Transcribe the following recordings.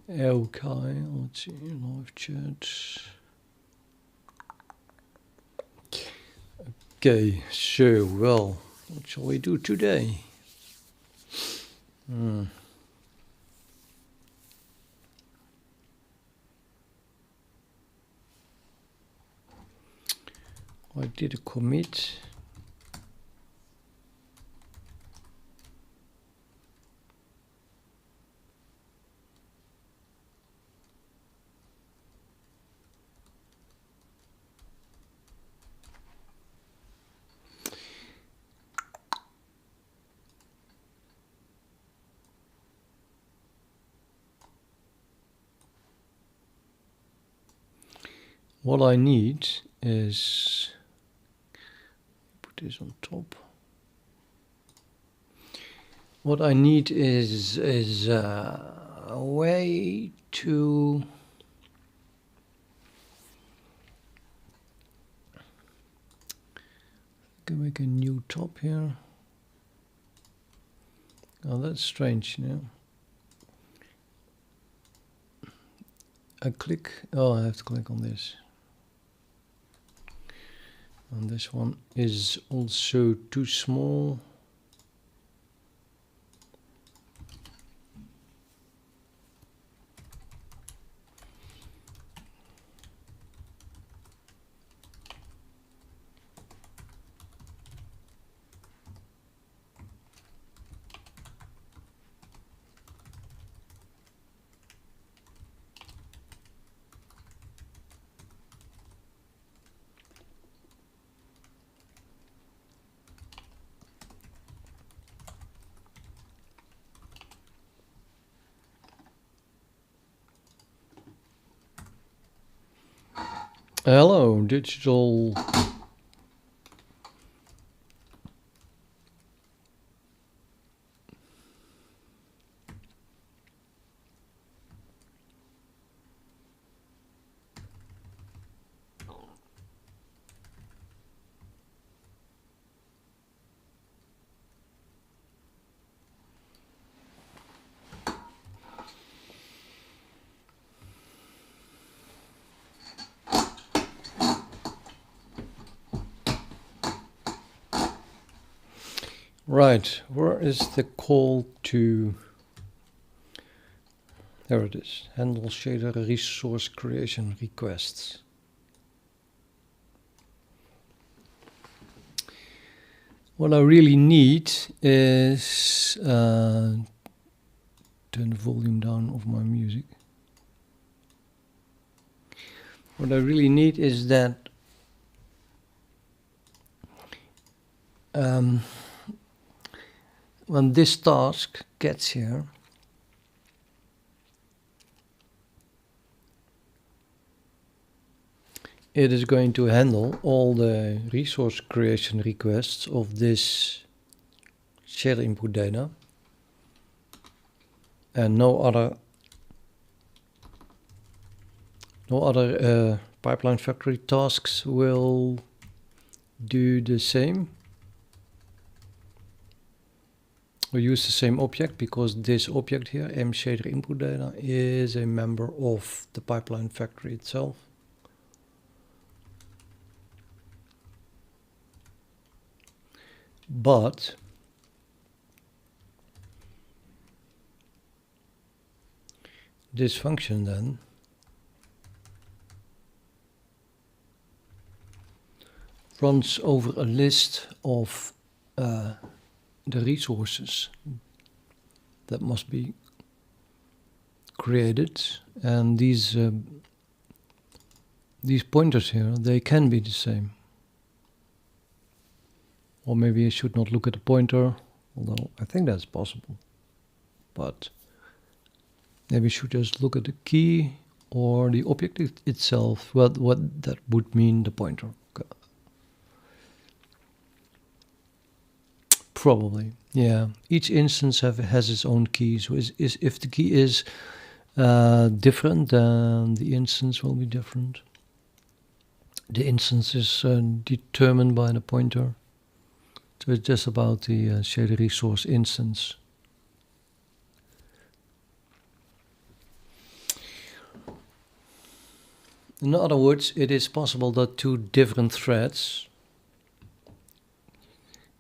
Okay, let's see, live chat. Okay, so, well, what shall we do today? I did a commit. What I need is, put this on top. What I need is a way to make a new top here. Oh, that's strange now. I click, oh, I have to click on this. And this one is also too small. Hello, digital. Right, where is the call to? There it is. Handle shader resource creation requests. What I really need is turn the volume down of my music. What I really need is that when this task gets here, it is going to handle all the resource creation requests of this shader input data, and no other pipeline factory tasks will do the same or use the same object, because this object here, mShader input data, is a member of the pipeline factory itself. But this function then runs over a list of the resources that must be created, and these pointers here, they can be the same. Or maybe I should not look at the pointer, although I think that's possible. But maybe I should just look at the key or the object itself, what that would mean, the pointer. Probably, yeah. Each instance has its own key, so if the key is different, then the instance will be different. The instance is determined by the pointer. So it's just about the shader resource instance. In other words, it is possible that two different threads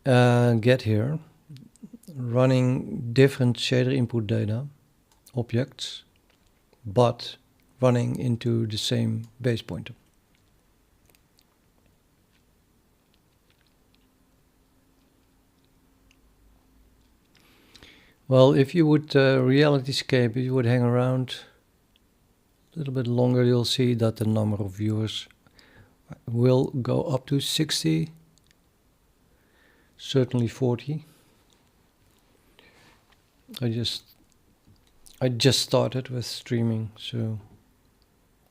get here, running different shader input data objects, but running into the same base pointer. Well, if you would reality scape, if you would hang around a little bit longer, you'll see that the number of viewers will go up to 60, certainly 40. I just started with streaming, so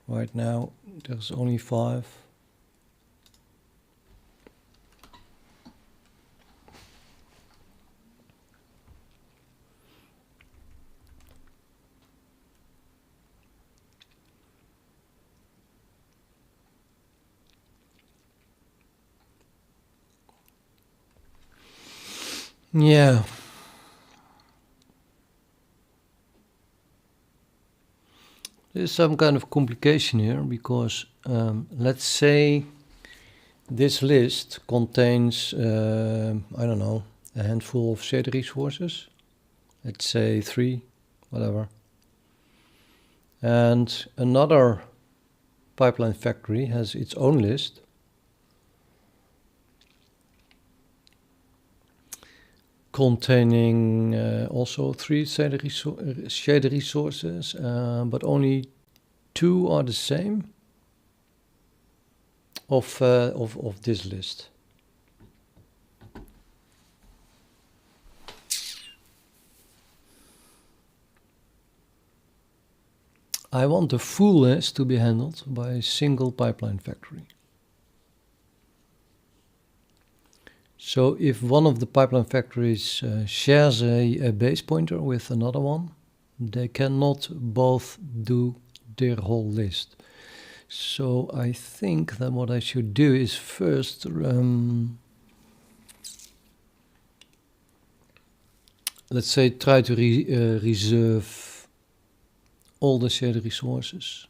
right now there's only 5. Yeah. There's some kind of complication here because let's say this list contains, I don't know, a handful of shader resources. Let's say 3, whatever. And another pipeline factory has its own list. Containing also 3 shader resources, but only 2 are the same of this list. I want the full list to be handled by a single pipeline factory. So if one of the pipeline factories shares a base pointer with another one, they cannot both do their whole list. So I think that what I should do is first let's say try to reserve all the shared resources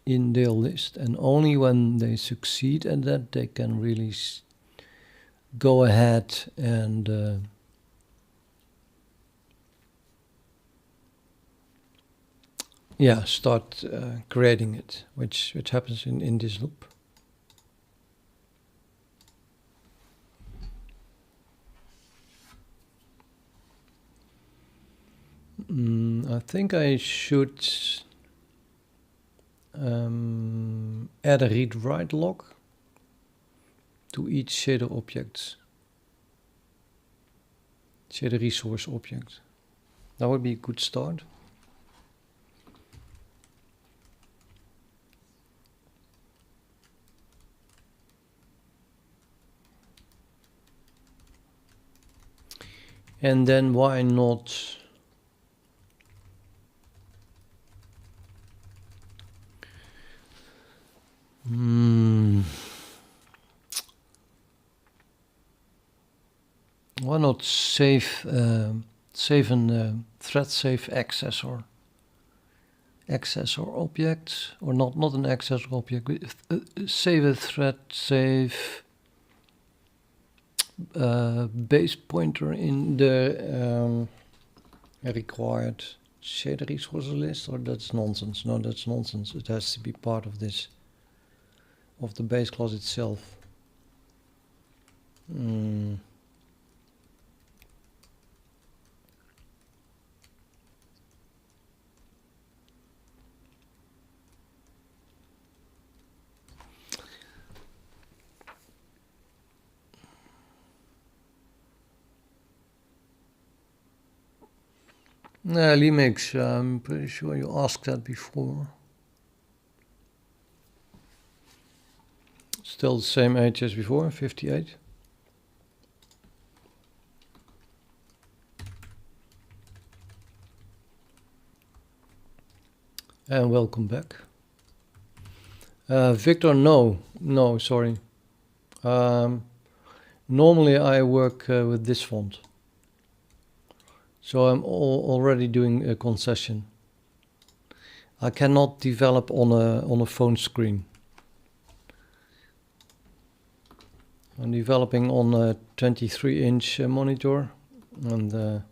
in their list, and only when they succeed at that they can really go ahead and start creating it, which happens in this loop. I think I should add a read-write log to each shader object, shader resource object. That would be a good start. And then why not why not save an thread safe accessor object, or not an accessor object, save a thread safe base pointer in the required shader resources list, or that's nonsense? No, that's nonsense. It has to be part of this, of the base class itself. Limix, I'm pretty sure you asked that before. Still the same age as before, 58. And welcome back. Victor, no, sorry. Normally I work with this font. So I'm already doing a concession. I cannot develop on a phone screen. I'm developing on a 23-inch monitor, and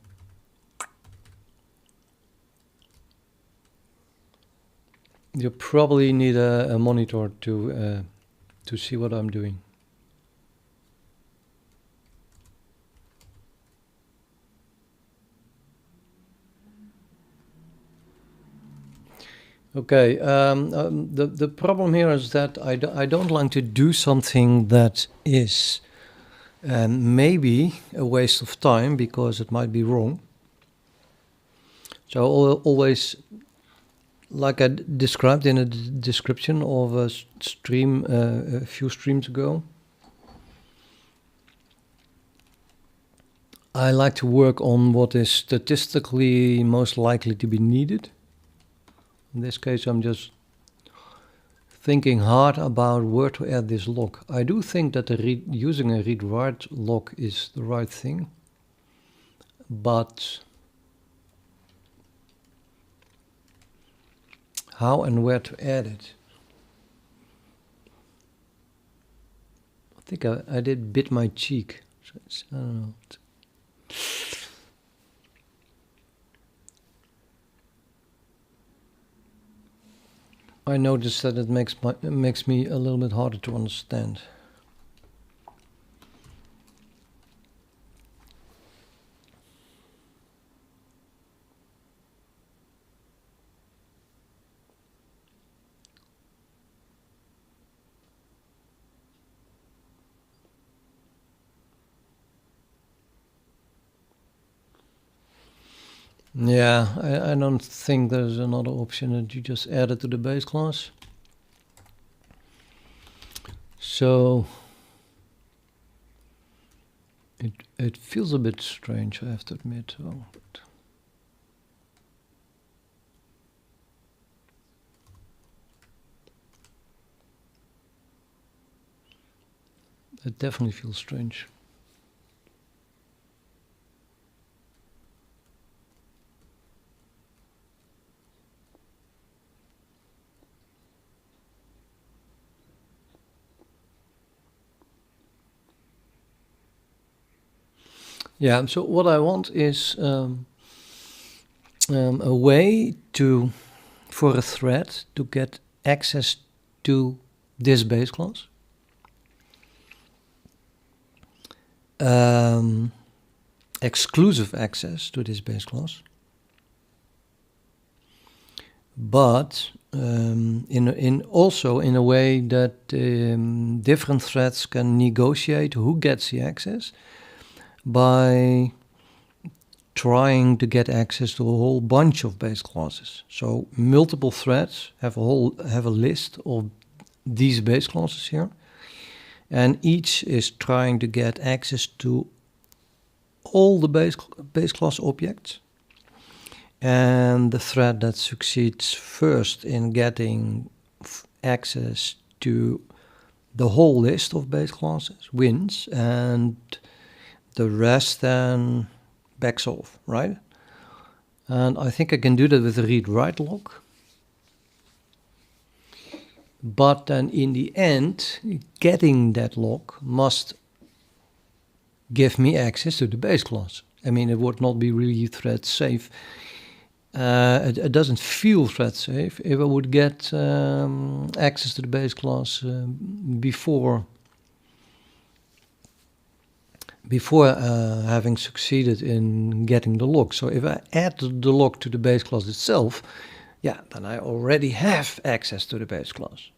you probably need a monitor to see what I'm doing. Okay, the problem here is that I don't like to do something that is maybe a waste of time because it might be wrong. So always, like I described in a description of a stream a few streams ago, I like to work on what is statistically most likely to be needed. In this case, I'm just thinking hard about where to add this lock. I do think that using a read-write lock is the right thing, but how and where to add it? I think I did bit my cheek. So I don't know. I noticed that it makes me a little bit harder to understand. Yeah, I don't think there's another option that you just add it to the base class. So it feels a bit strange, I have to admit. But it definitely feels strange. Yeah, so what I want is a way for a thread to get access to this base class. Exclusive access to this base class. But also in a way that different threads can negotiate who gets the access by trying to get access to a whole bunch of base classes. So multiple threads have a list of these base classes here, and each is trying to get access to all the base class objects. And the thread that succeeds first in getting access to the whole list of base classes wins, and the rest then backs off, right? And I think I can do that with a read-write lock. But then in the end, getting that lock must give me access to the base class. I mean, it would not be really thread safe. It doesn't feel thread safe if I would get access to the base class before having succeeded in getting the lock. So if I add the lock to the base class itself, yeah, then I already have access to the base class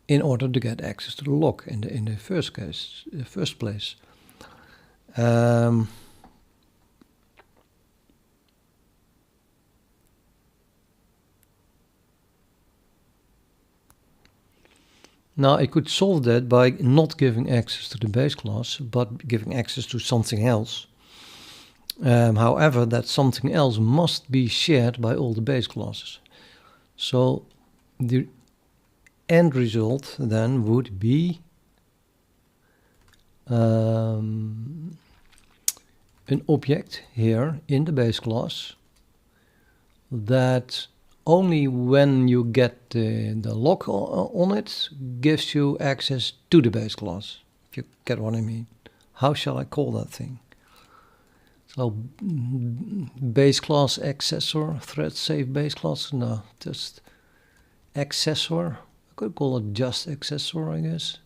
in order to get access to the lock in the first place. Now I could solve that by not giving access to the base class, but giving access to something else. However, that something else must be shared by all the base classes. So the end result then would be an object here in the base class that only when you get the lock on it gives you access to the base class. if you get what I mean. How shall I call that thing? So base class accessor, thread safe base class, no, just accessor. I could call it just accessor, I guess.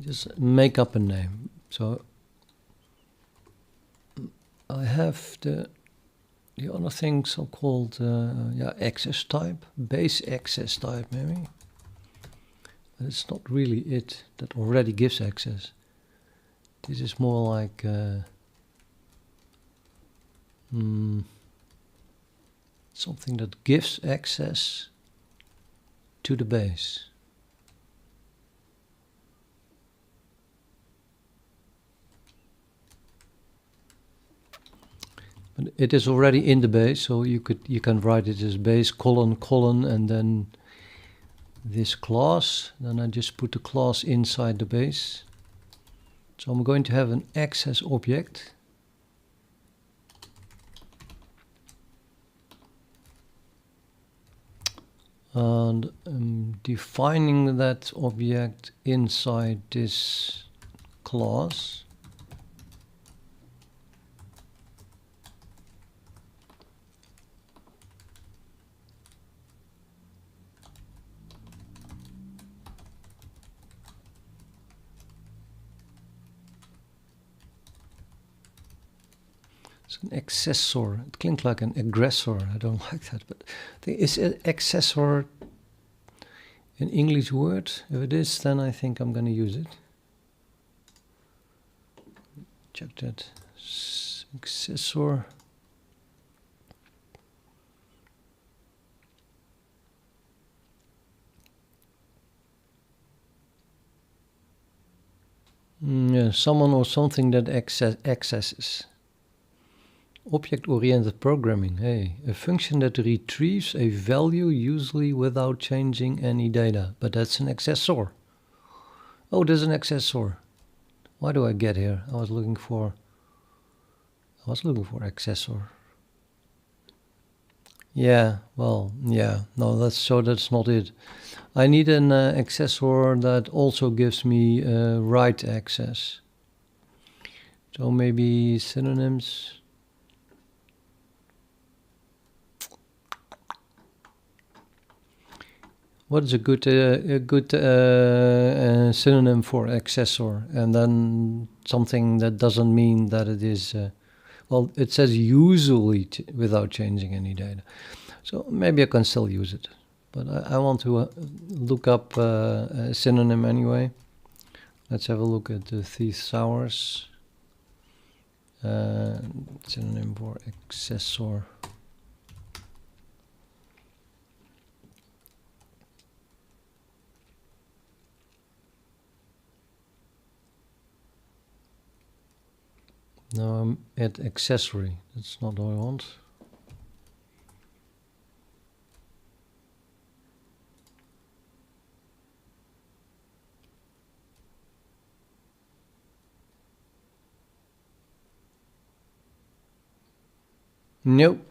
Just make up a name. So I have the other things are called access type, base access type maybe. But it's not really it that already gives access. This is more like something that gives access to the base. But it is already in the base, so you can write it as base colon and then this class. Then I just put the class inside the base. So I'm going to have an access object. And I'm defining that object inside this class. It's an accessor. It clinks like an aggressor. I don't like that, but is an accessor an English word? If it is, then I think I'm going to use it. Check that. Accessor. Yeah, someone or something that accesses. Object-oriented programming. Hey, a function that retrieves a value usually without changing any data. But that's an accessor. Oh, there's an accessor. Why do I get here? I was looking for accessor. Yeah, well, yeah. No, that's not it. I need an accessor that also gives me write access. So maybe synonyms. What is a good synonym for accessor? And then something that doesn't mean that it is. Well, it says usually without changing any data. So maybe I can still use it. But I want to look up a synonym anyway. Let's have a look at the thesaurus. Synonym for accessor. Now I'm at accessory. That's not what I want. Nope.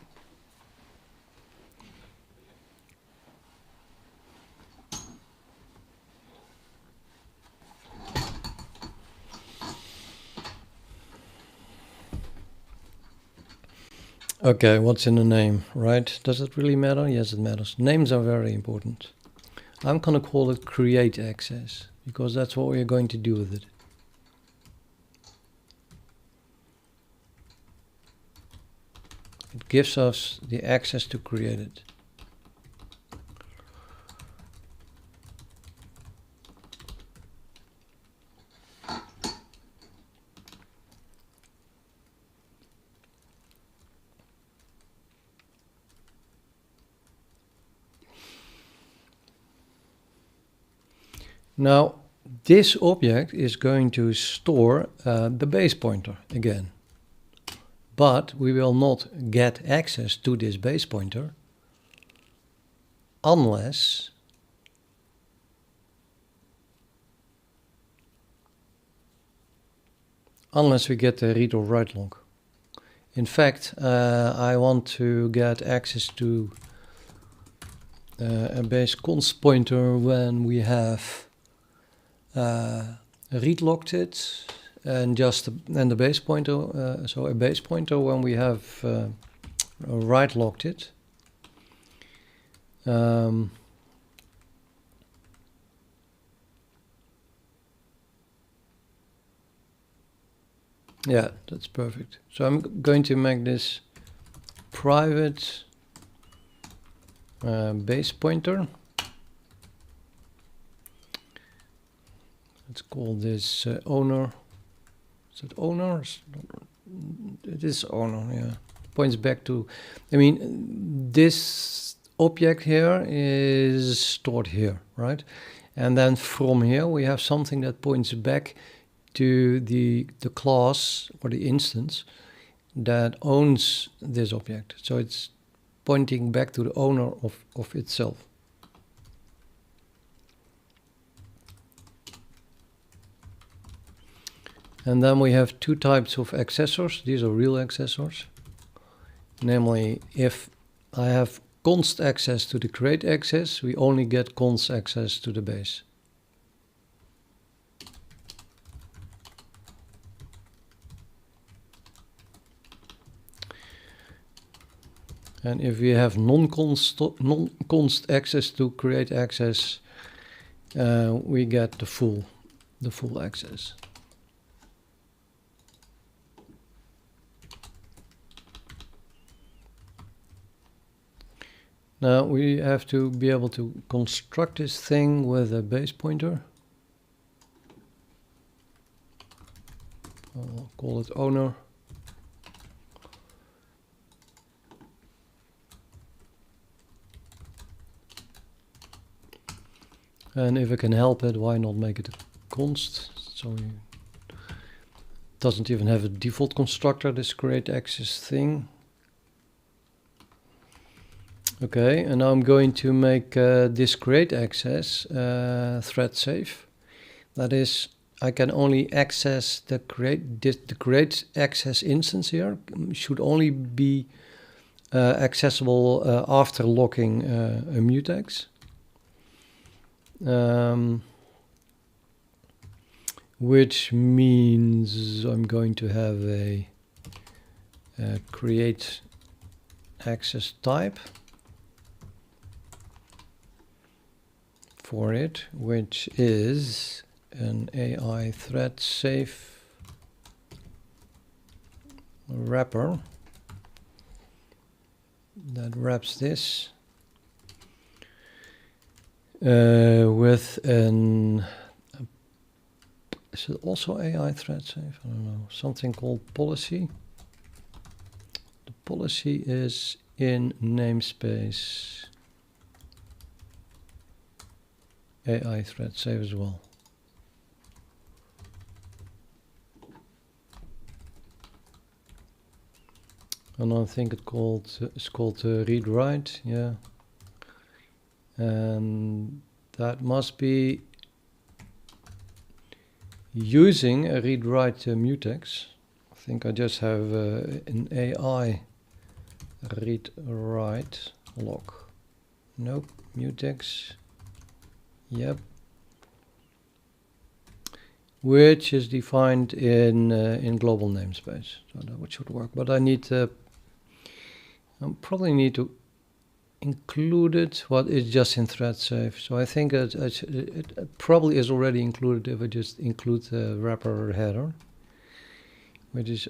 Okay, what's in the name, right? Does it really matter? Yes, it matters. Names are very important. I'm going to call it create access because that's what we're going to do with it. It gives us the access to create it. Now, this object is going to store the base pointer again. But we will not get access to this base pointer unless we get the read or write log. In fact, I want to get access to a base const pointer when we have read locked it, and the base pointer. So a base pointer when we have write locked it. Yeah, that's perfect. So I'm going to make this private base pointer. Let's call this owner. Is it owner? It is owner, yeah. Points back to, I mean, this object here is stored here, right? And then from here we have something that points back to the class or the instance that owns this object. So it's pointing back to the owner of itself. And then we have two types of accessors. These are real accessors. Namely, if I have const access to the create access, we only get const access to the base. And if we have non-const access to create access, we get the full access. Now we have to be able to construct this thing with a base pointer. I'll call it owner. And if I can help it, why not make it a const? So it doesn't even have a default constructor, this create access thing. Okay, and now I'm going to make this create access thread safe. That is, I can only access the create access instance here. Should only be accessible after locking a mutex. Which means I'm going to have a create access type for it, which is an AI thread safe wrapper that wraps this with an is it also AI thread safe? I don't know, something called policy. The policy is in namespace AI thread safe as well. And I think it's called read write, yeah. And that must be using a read write mutex. I think I just have an AI read write lock. Nope, mutex. Yep. Which is defined in global namespace. So that should work. But I need I probably need to include it. What is just in thread safe. So I think it probably is already included if I just include the wrapper header, which is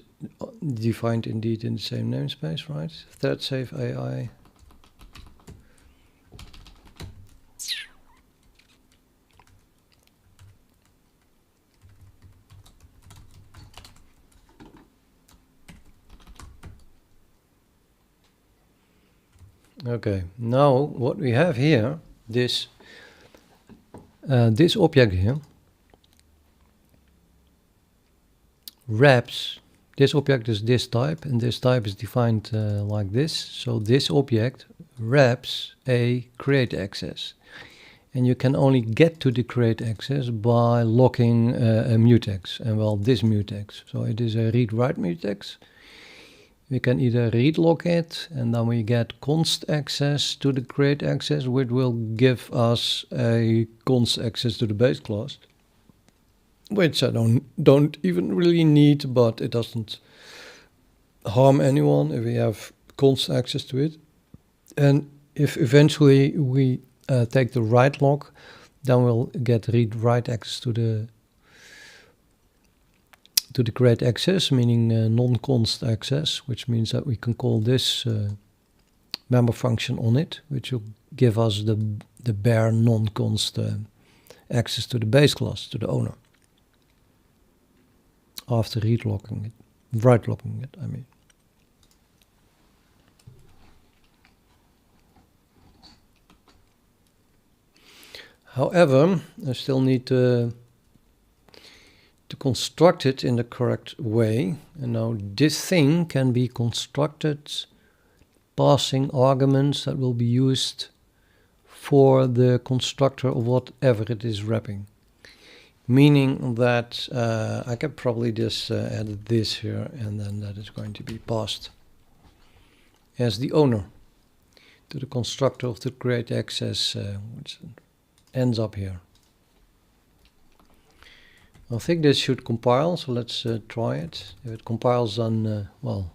defined indeed in the same namespace, right? Thread safe AI. Okay, now what we have here, this object here wraps, this object is this type, and this type is defined like this. So this object wraps a create access. And you can only get to the create access by locking a mutex, and well, this mutex. So it is a read-write mutex. we can either read lock it, and then we get const access to the create access, which will give us a const access to the base class, which I don't even really need, but it doesn't harm anyone if we have const access to it. And if eventually we take the write lock, then we'll get read-write access to the create access, meaning non-const access, which means that we can call this member function on it, which will give us the bare non-const access to the base class, to the owner, after read locking it, write locking it, I mean. However, I still need to construct it in the correct way. And now this thing can be constructed passing arguments that will be used for the constructor of whatever it is wrapping. Meaning that I can probably just add this here, and then that is going to be passed as the owner to the constructor of the create access, which ends up here. I think this should compile, so let's try it. If it compiles, then well,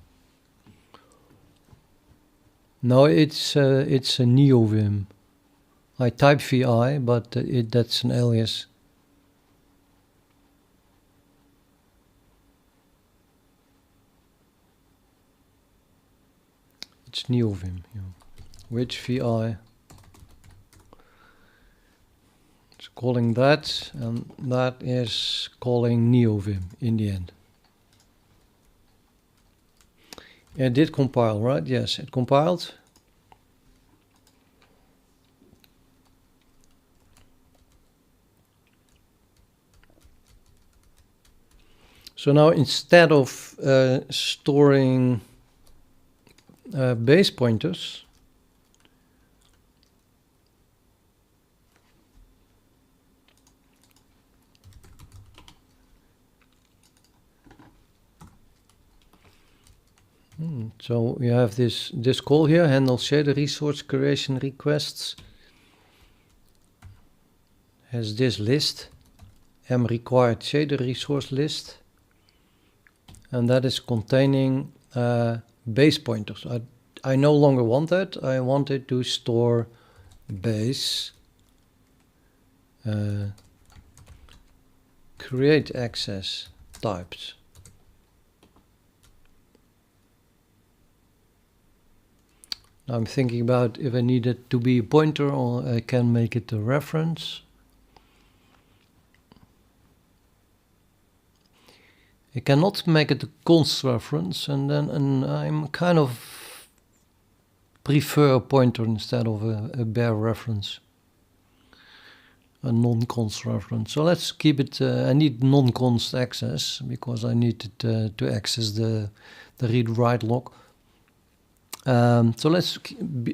no, it's a NeoVim. I type VI, but that's an alias. It's NeoVim, yeah. Which VI? Calling that, and that is calling NeoVim in the end. It did compile, right? Yes, it compiled. So now instead of storing base pointers, so we have this call here, handle shader resource creation requests, has this list, m required shader resource list, and that is containing base pointers. I no longer want that. I wanted to store base create access types. I'm thinking about if I need it to be a pointer, or I can make it a reference. I cannot make it a const reference, and I'm kind of prefer a pointer instead of a bare reference, a non-const reference. So let's keep it. I need non-const access because I need it to access the read-write lock. So let's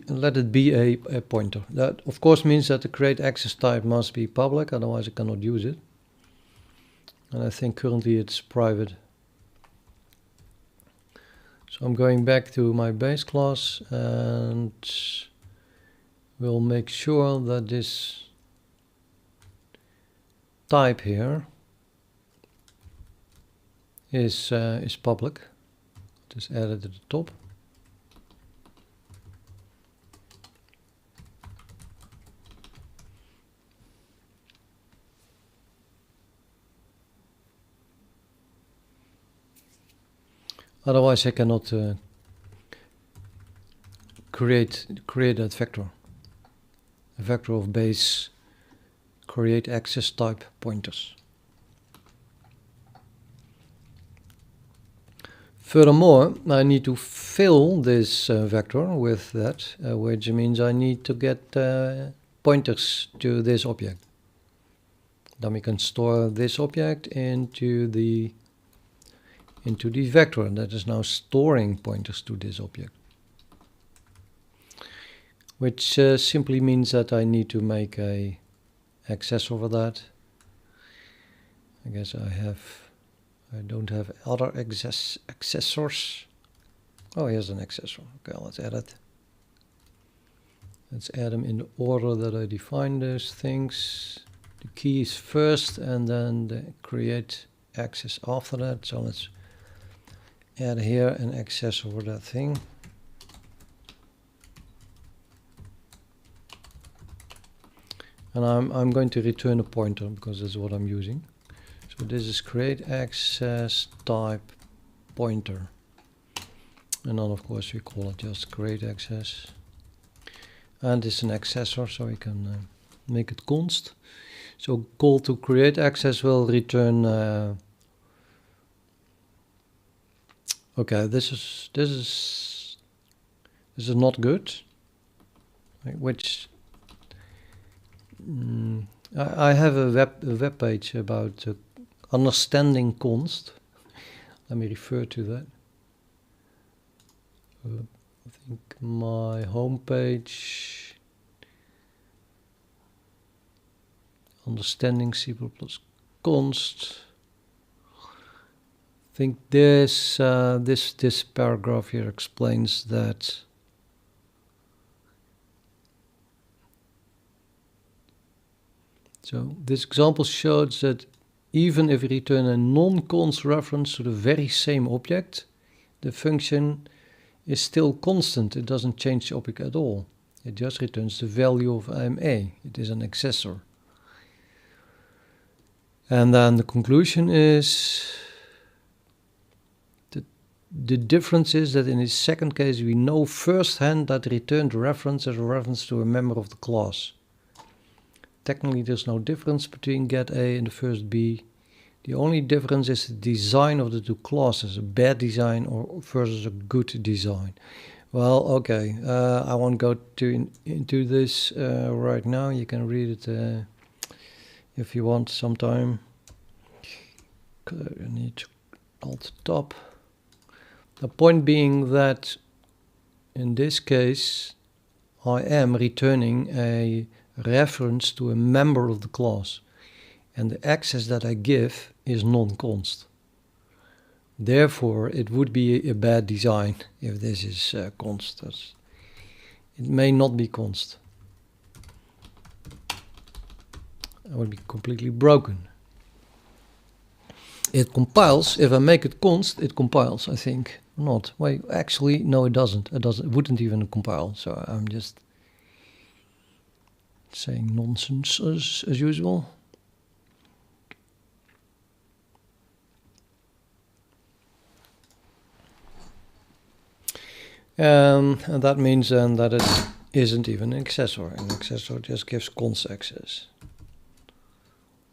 let it be a pointer. That of course means that the create access type must be public, otherwise I cannot use it. And I think currently it's private. So I'm going back to my base class, and we'll make sure that this type here is public. Just add it at the top. Otherwise, I cannot create that vector. A vector of base create access type pointers. Furthermore, I need to fill this vector with that, which means I need to get pointers to this object. Then we can store this object into the vector that is now storing pointers to this object, which simply means that I need to make a access over that. I guess I don't have other accessors. Oh, here's an accessor. Okay, let's add it. Let's add them in the order that I define those things. The key is first and then the create access after that. So let's add here an accessor for that thing. And I'm going to return a pointer because that's what I'm using. So this is create access type pointer. And then of course we call it just create access. And it's an accessor, so we can make it const. So call to create access will return. Okay, this is not good. Which I have a web page about understanding const. Let me refer to that. I think my home page, understanding C++ const. I think this paragraph here explains that. So this example shows that even if we return a non-const reference to the very same object, the function is still constant. It doesn't change the object at all. It just returns the value of IMA. It is an accessor. And then the conclusion is that the difference is that in this second case we know firsthand that the returned reference is a reference to a member of the class. Technically there's no difference between get A and the first B. The only difference is the design of the two classes, a bad design or versus a good design. Well, okay, I won't go into this right now. You can read it if you want sometime. I need to alt top. The point being that in this case I am returning a reference to a member of the class. And the access that I give is non-const. Therefore, it would be a bad design if this is const. It may not be const. It would be completely broken. It compiles. If I make it const, it compiles, I think. Not. Wait, actually, no, it doesn't. It wouldn't even compile. So I'm just saying nonsense as usual. And that means then that it isn't even an accessor. An accessor just gives const access.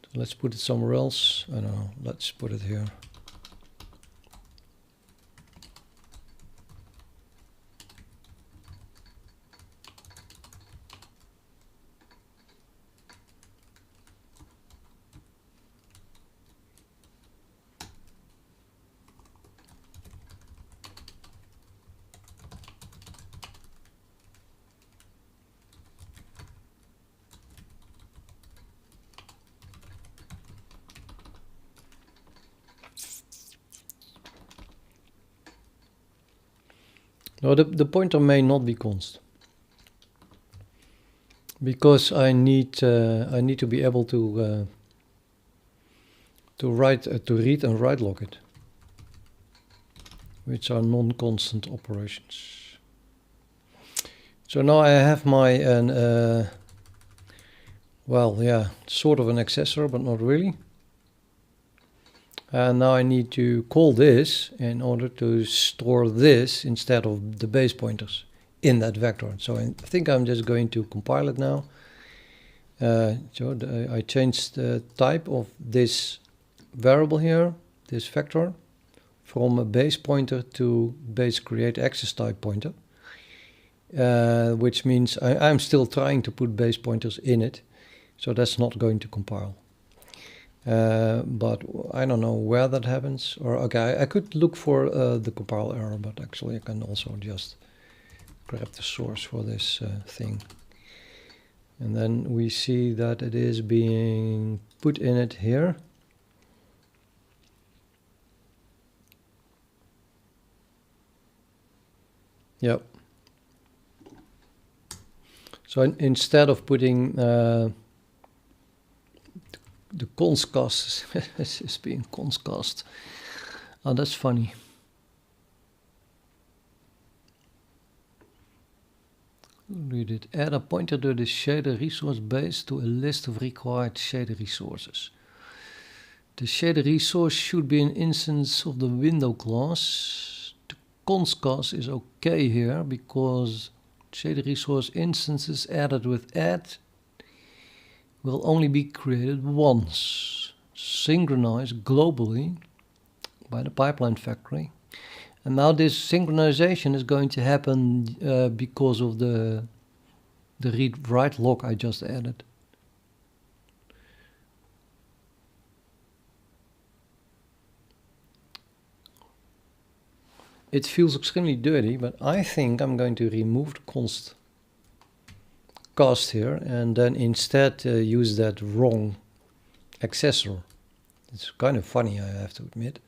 So let's put it somewhere else. I don't know, let's put it here. No, the pointer may not be const because I need to be able to read and write log it, which are non-constant operations. So now I have my well, yeah, sort of an accessor, but not really. And now I need to call this in order to store this instead of the base pointers in that vector. So I think I'm just going to compile it now. I changed the type of this variable here, this vector, from a base pointer to base create access type pointer, which means I'm still trying to put base pointers in it. So that's not going to compile. But I don't know where that happens. Or okay, I could look for the compile error, but actually I can also just grab the source for this thing. And then we see that it is being put in it here. Yep. So instead of putting the const cost is being const cost. Oh, that's funny. Read it. Add a pointer to the shader resource base to a list of required shader resources. The shader resource should be an instance of the window class. The const cost is okay here because shader resource instances added with add will only be created once, synchronized globally by the pipeline factory. And now this synchronization is going to happen because of the read-write lock I just added. It feels extremely dirty, but I think I'm going to remove the const cost here and then instead use that wrong accessor. It's kind of funny, I have to admit.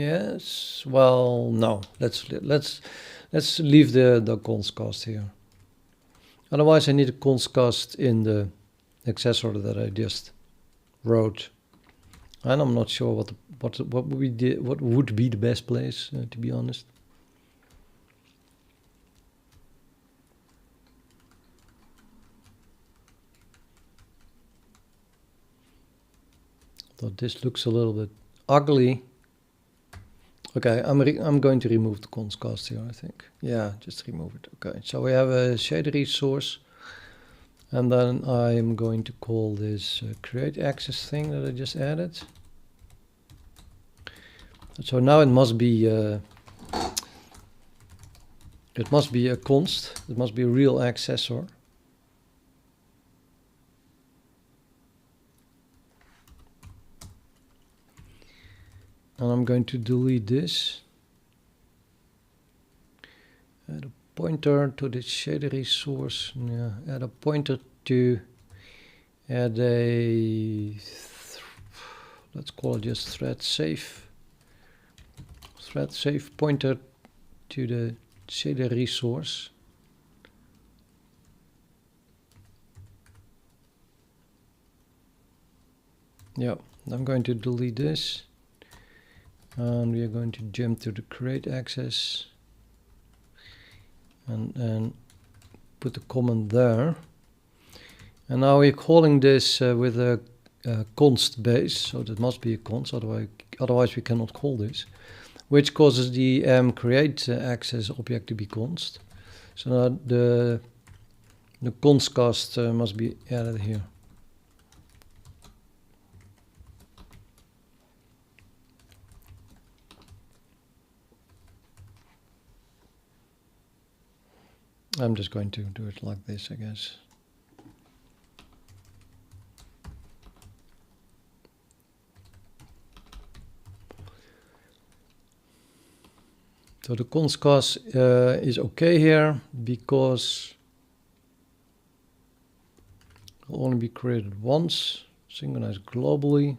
Yes. Well, no. Let's leave the const cost here. Otherwise, I need a const cost in the accessor that I just wrote, and I'm not sure what would be the best place, to be honest. Thought this looks a little bit ugly. Okay, I'm going to remove the const cost here, I think. Yeah, just remove it. Okay, so we have a shader resource, and then I'm going to call this create access thing that I just added. So now it must be a const. It must be a real accessor. And I'm going to delete this. Add a pointer to the shader resource. Yeah, add a pointer to add a, let's call it just thread safe pointer to the shader resource. Yeah, I'm going to delete this. And we are going to jump to the create access and put the comment there. And now we're calling this with a const base, so that must be a const, otherwise we cannot call this, which causes the create access object to be const. So now the const cost must be added here. I'm just going to do it like this, I guess. So the const cost is okay here because it will only be created once, synchronized globally.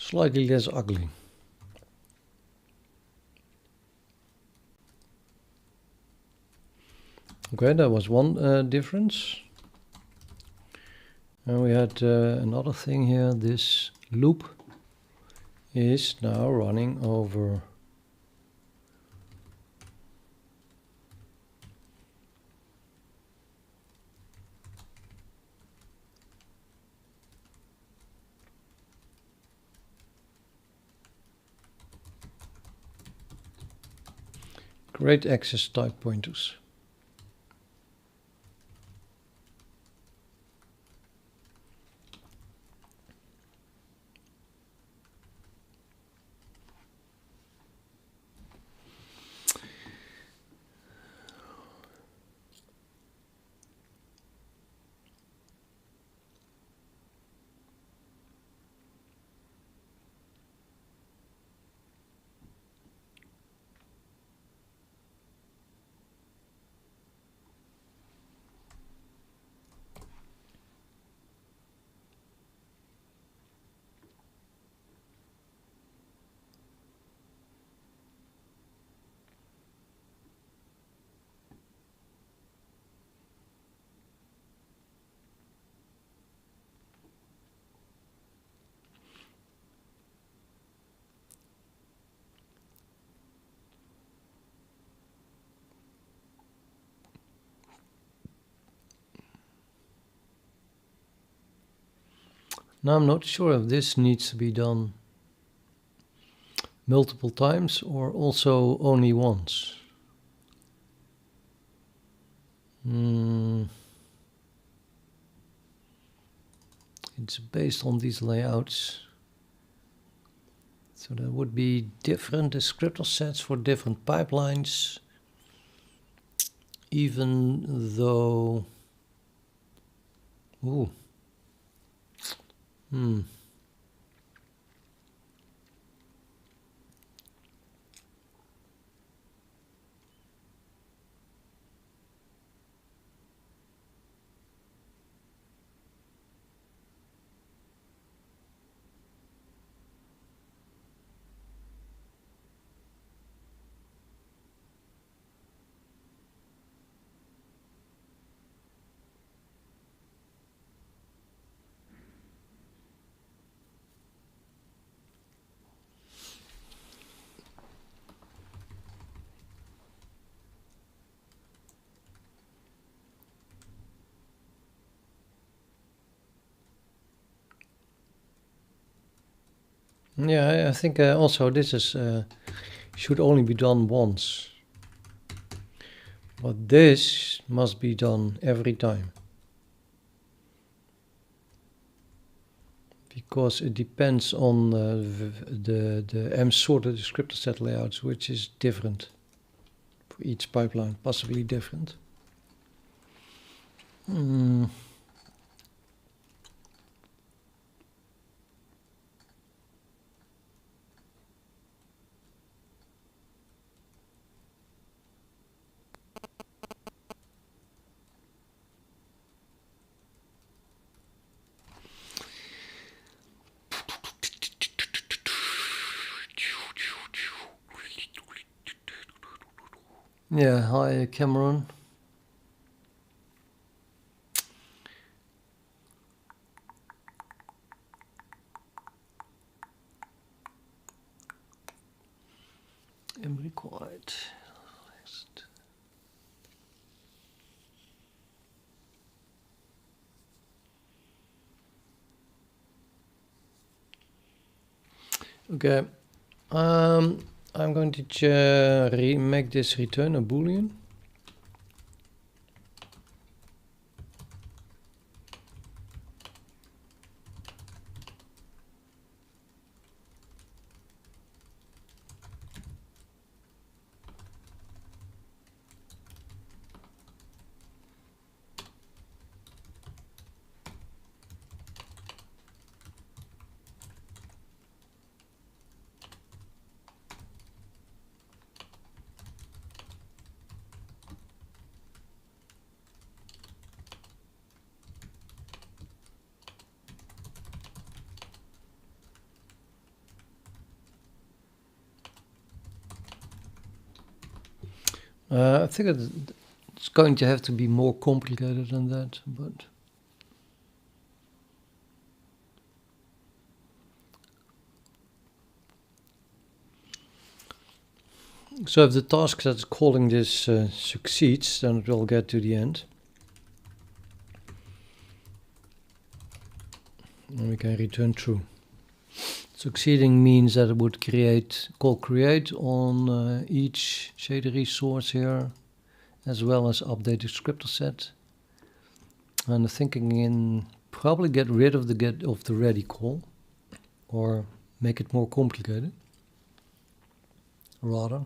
Slightly less ugly. Okay, that was one difference. And we had another thing here. This loop is now running over create access type pointers. Now I'm not sure if this needs to be done multiple times or also only once. It's based on these layouts. So there would be different descriptor sets for different pipelines, even though... Ooh. Yeah, I think also this is should only be done once. But this must be done every time. Because it depends on the M sorted descriptor set layouts, which is different for each pipeline, possibly different. Yeah, hi Cameron. Am required. Okay, I'm going to make this return a boolean. I think it's going to have to be more complicated than that, but so if the task that's calling this succeeds, then it will get to the end. And we can return true. Succeeding means that it would call create on each shader resource here, as well as update descriptor set. And the thinking in probably get rid of the ready call, or make it more complicated, rather.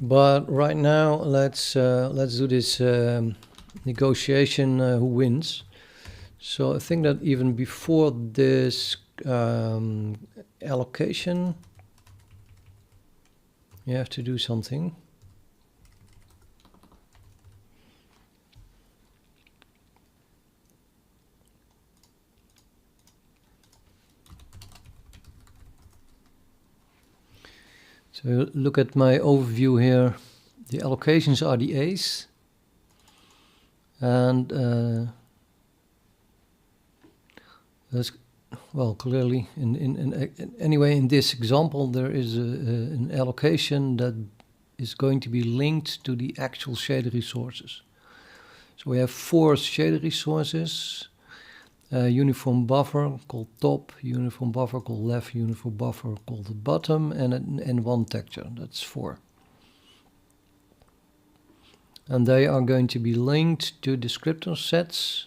But right now, let's do this negotiation. Who wins? So I think that even before this allocation, you have to do something. So look at my overview here. The allocations are the A's, and well, clearly, anyway, in this example, there is an allocation that is going to be linked to the actual shader resources. So we have 4 shader resources, uniform buffer called top, uniform buffer called left, uniform buffer called the bottom, and 1 texture, that's 4. And they are going to be linked to descriptor sets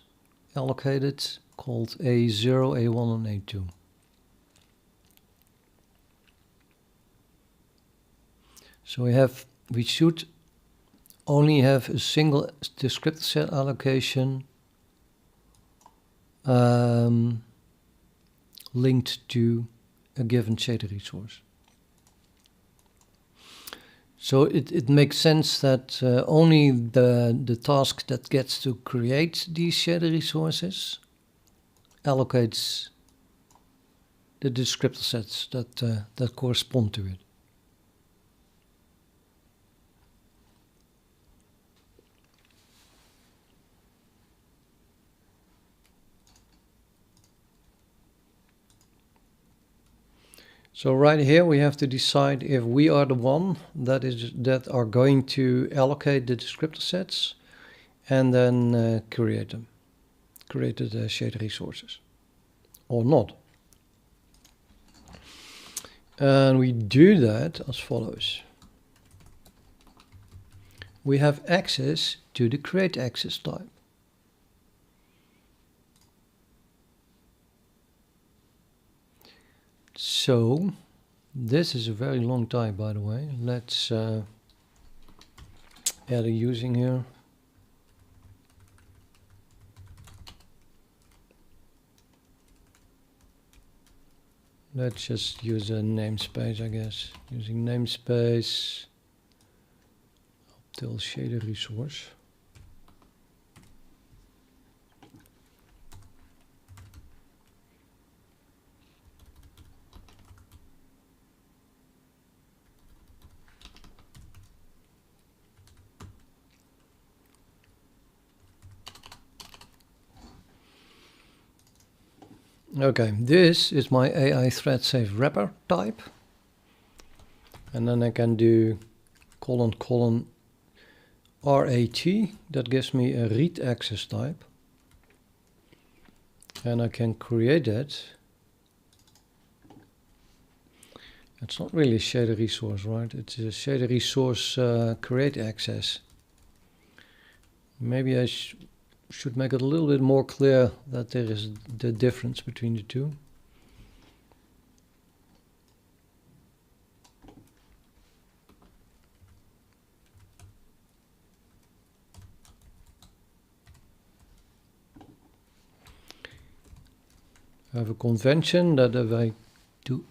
allocated called A0, A1 and A2. So we should only have a single descriptor set allocation linked to a given shader resource. So it makes sense that only the task that gets to create these shader resources allocates the descriptor sets that correspond to it. So right here we have to decide if we are the one that are going to allocate the descriptor sets and then create the shader resources or not. And we do that as follows. We have access to the create access type. So this is a very long type, by the way. Let's add a using here. Let's just use a namespace, I guess. Using namespace up till shader resource. Okay, this is my AI thread safe wrapper type. And then I can do : RAT, that gives me a read access type. And I can create that. It's not really a shader resource, right? It's a shader resource create access. Maybe I should make it a little bit more clear that there is the difference between the two. I have a convention that if I do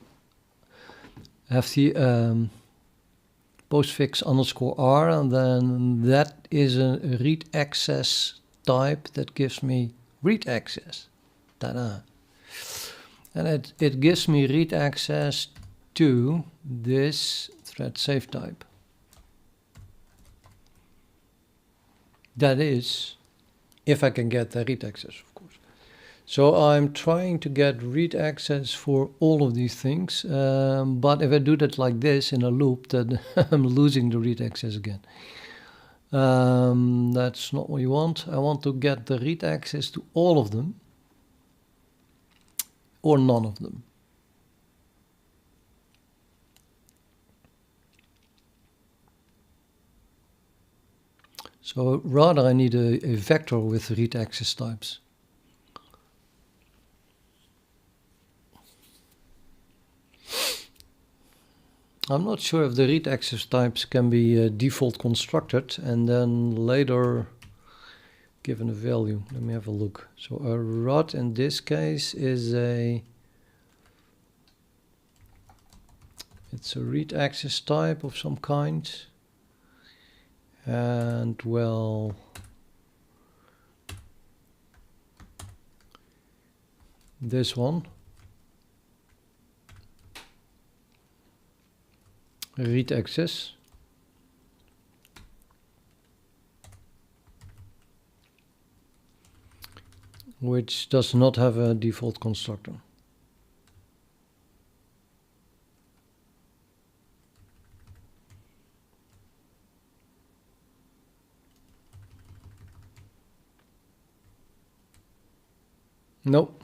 have the postfix _r, and then that is a read access type that gives me read access. Ta-da! And it gives me read access to this thread safe type. That is, if I can get the read access, of course. So I'm trying to get read access for all of these things, but if I do that like this in a loop, then I'm losing the read access again. That's not what you want. I want to get the read access to all of them or none of them. So rather I need a vector with read access types. I'm not sure if the read access types can be default constructed and then later given a value. Let me have a look. So a rod in this case is it's a read access type of some kind. And well, this one, read access, which does not have a default constructor. Nope.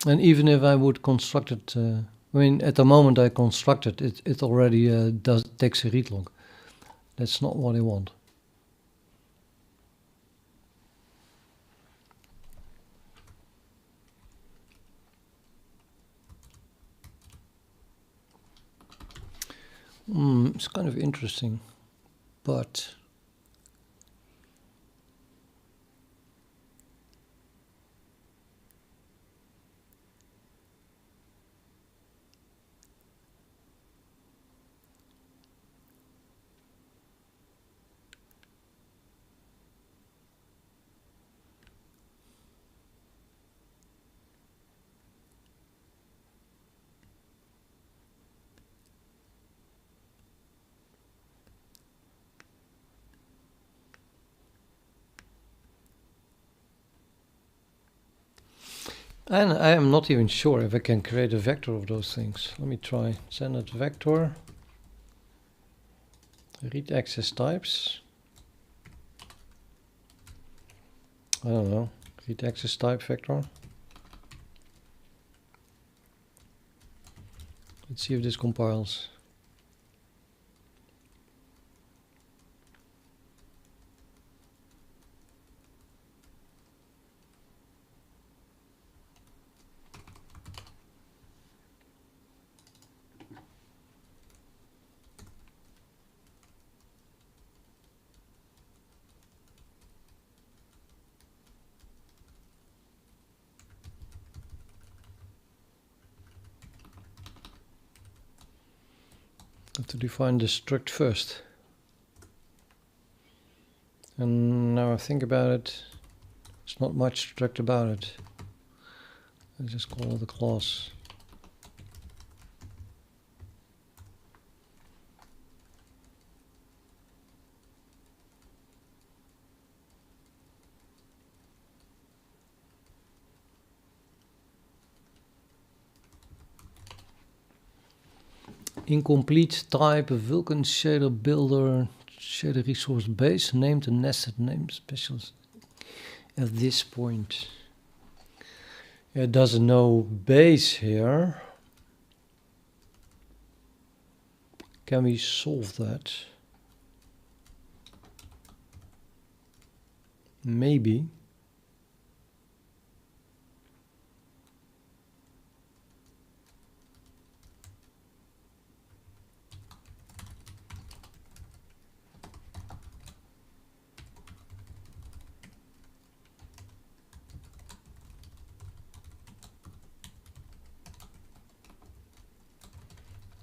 And even if I would construct it, I mean, at the moment I construct it, it already takes a read log. That's not what I want. It's kind of interesting, but and I am not even sure if I can create a vector of those things. Let me try. Send it vector. Read access types. I don't know. Read access type vector. Let's see if this compiles. Have to define the struct first. And now I think about it, there's not much struct about it. I just call it a class. Incomplete type, vulkan shader builder, shader resource base, named and nested name specials at this point. It doesn't know base here. Can we solve that? Maybe.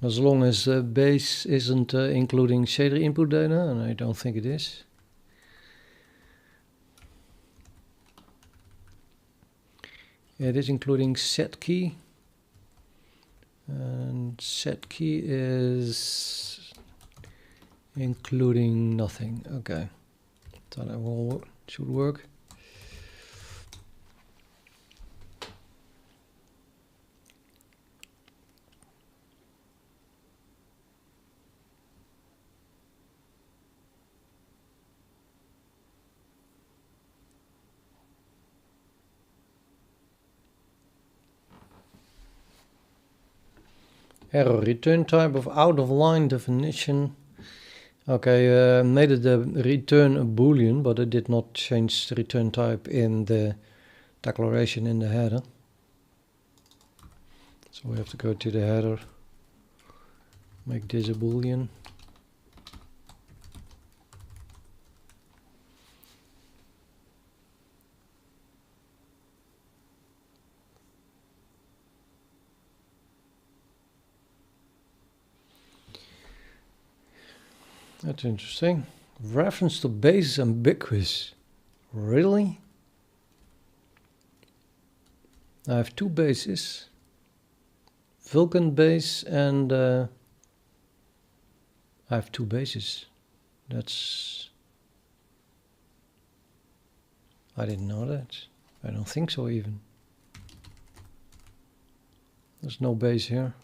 As long as base isn't including shader input data, and I don't think it is. It is including set key, and set key is including nothing. Okay, so that will should work. Error, return type of out of line definition. Okay, made it the return a boolean, but it did not change the return type in the declaration in the header. So we have to go to the header, make this a boolean. That's interesting. Reference to base is ambiguous. Really? I have two bases. Vulkan base and I have two bases. That's... I didn't know that. I don't think so even. There's no base here.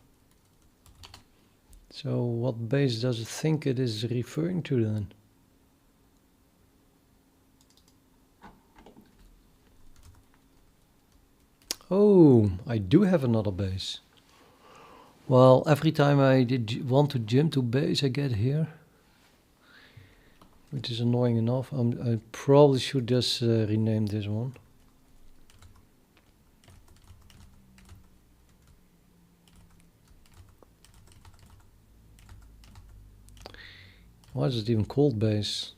So what base does it think it is referring to then? Oh, I do have another base. Well, every time I want to jump to base, I get here, which is annoying enough. I probably should just rename this one. Why is it even called base?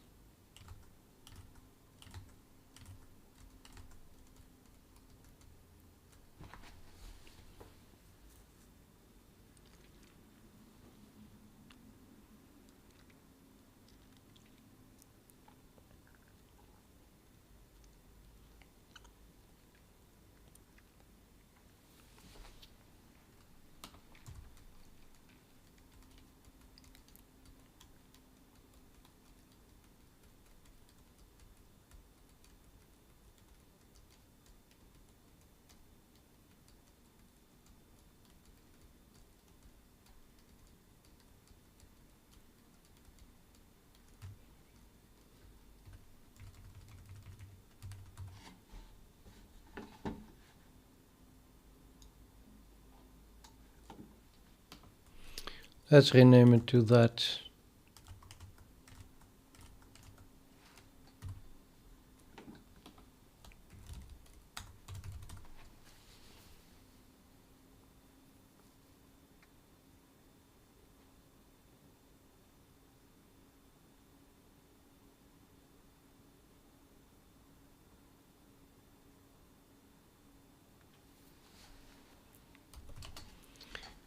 Let's rename it to that.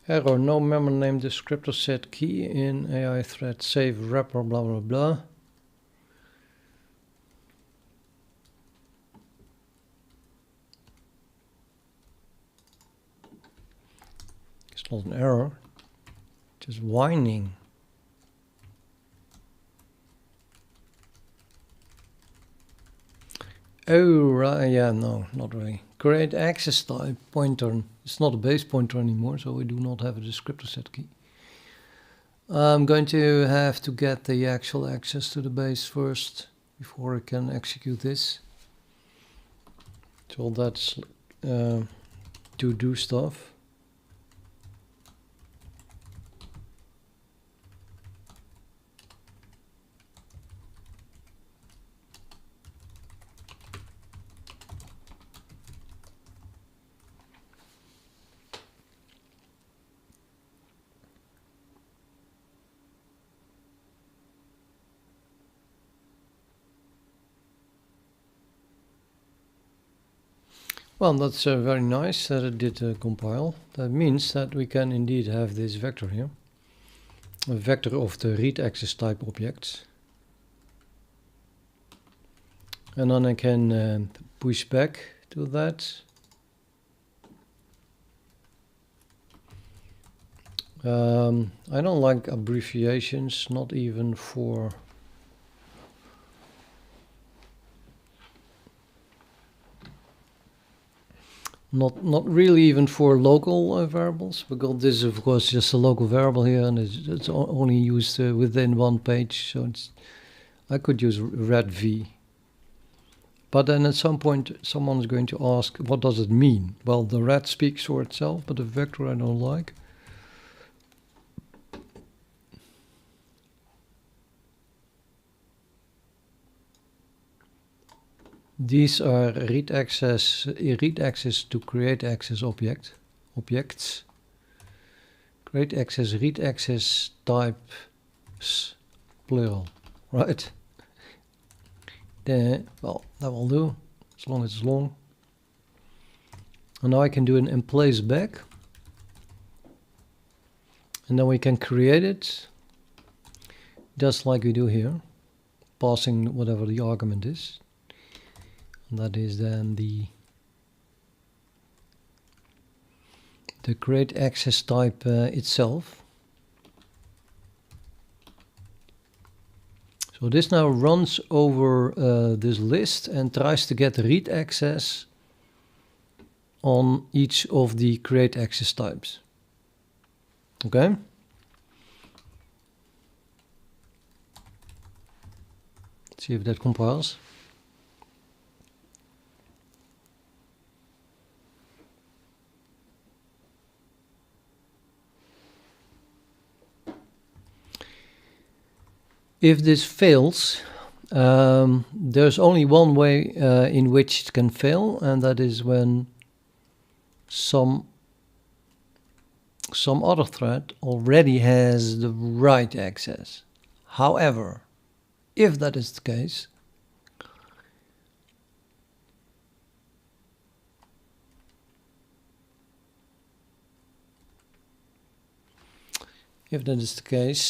Error, no member name descriptor set key in AI thread save wrapper blah blah blah. It's not an error, just whining. Oh right, yeah, no, not really. Create access type pointer. It's not a base pointer anymore, so we do not have a descriptor set key. I'm going to have to get the actual access to the base first before I can execute this. So that's to do stuff. Well, that's very nice that it did compile. That means that we can indeed have this vector here. A vector of the read access type objects. And then I can push back to that. I don't like abbreviations, not even for not really even for local variables, because this is of course just a local variable here, and it's only used within one page. So I could use red v. But then at some point someone's going to ask, what does it mean? Well, the red speaks for itself, but the vector I don't like. These are read access to create access objects. Create access, read access types, plural, right? Well, that will do, as long as it's long. And now I can do an in place back. And then we can create it, just like we do here, passing whatever the argument is. And that is then the create access type itself. So this now runs over this list and tries to get read access on each of the create access types. Okay. Let's see if that compiles. If this fails, there's only one way in which it can fail, and that is when some other thread already has the write access. However, if that is the case,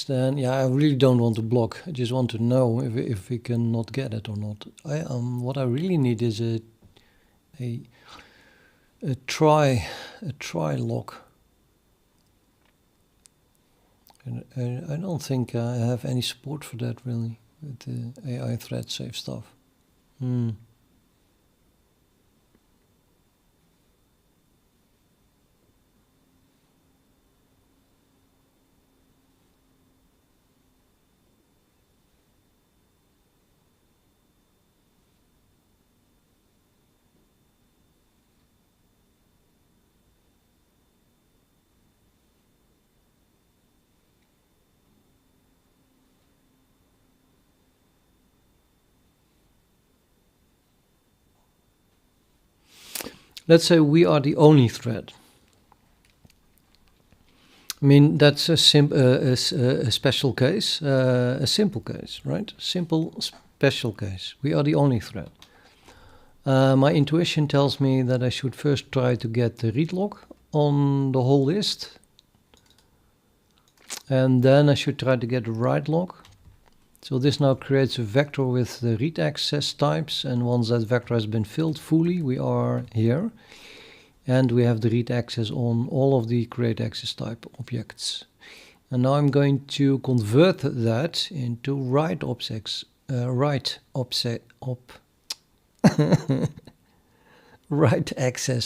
then yeah, I really don't want to block. I just want to know if we can not get it or not. What I really need is a try lock. And I don't think I have any support for that really with the AI thread safe stuff. Let's say we are the only thread. I mean, that's a special case, a simple case, right? Simple, special case. We are the only thread. My intuition tells me that I should first try to get the read lock on the whole list. And then I should try to get the write lock. So this now creates a vector with the read access types, and once that vector has been filled fully, we are here. And we have the read access on all of the create access type objects. And now I'm going to convert that into write access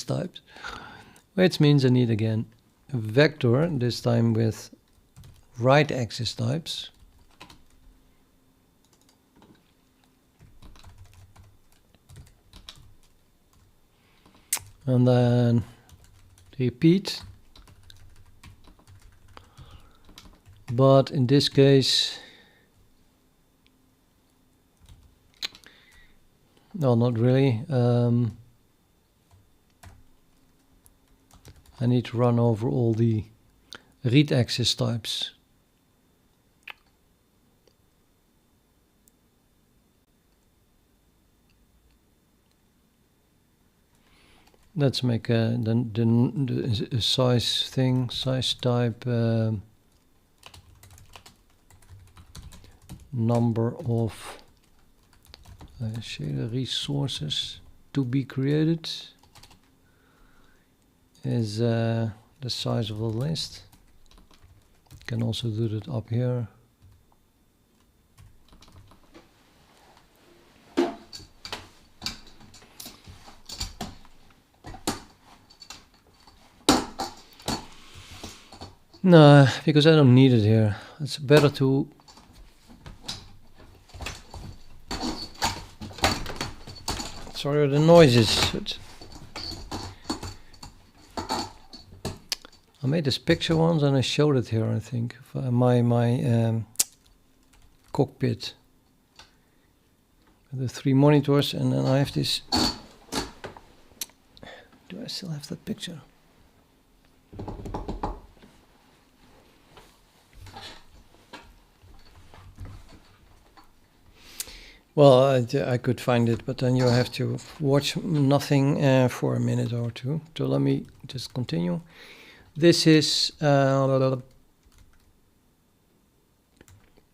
types, which means I need again a vector, this time with write access types. And then repeat. But in this case, no, not really. I need to run over all the read access types. Let's make the size thing, size type, number of shader resources to be created is the size of the list. Can also do that up here. No, because I don't need it here. It's better to sorry the noises. I made this picture once and I showed it here, I think. My cockpit. The 3 monitors, and then I have this. Do I still have that picture? Well, I could find it, but then you have to watch nothing for a minute or two. So let me just continue. This is yeah,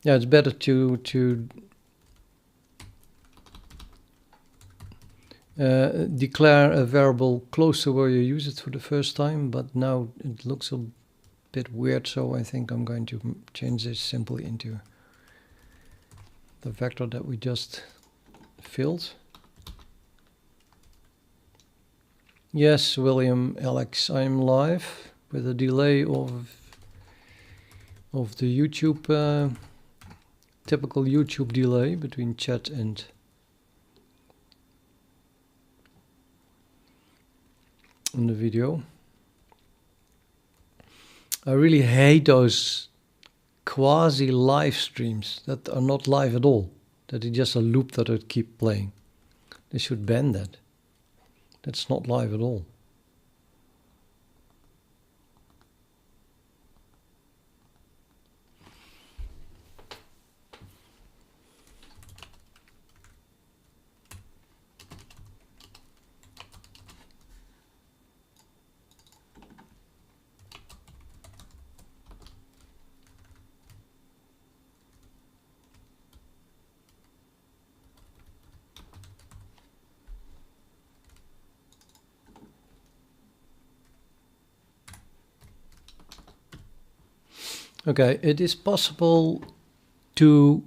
it's better to declare a variable close to where you use it for the first time, but now it looks a bit weird, so I think I'm going to change this simply into the vector that we just filled. Yes, William, Alex, I'm live with a delay of the YouTube, typical YouTube delay between chat and the video. I really hate those quasi live streams that are not live at all, that is just a loop that would keep playing. They should ban that. That's not live at all. Okay, it is possible to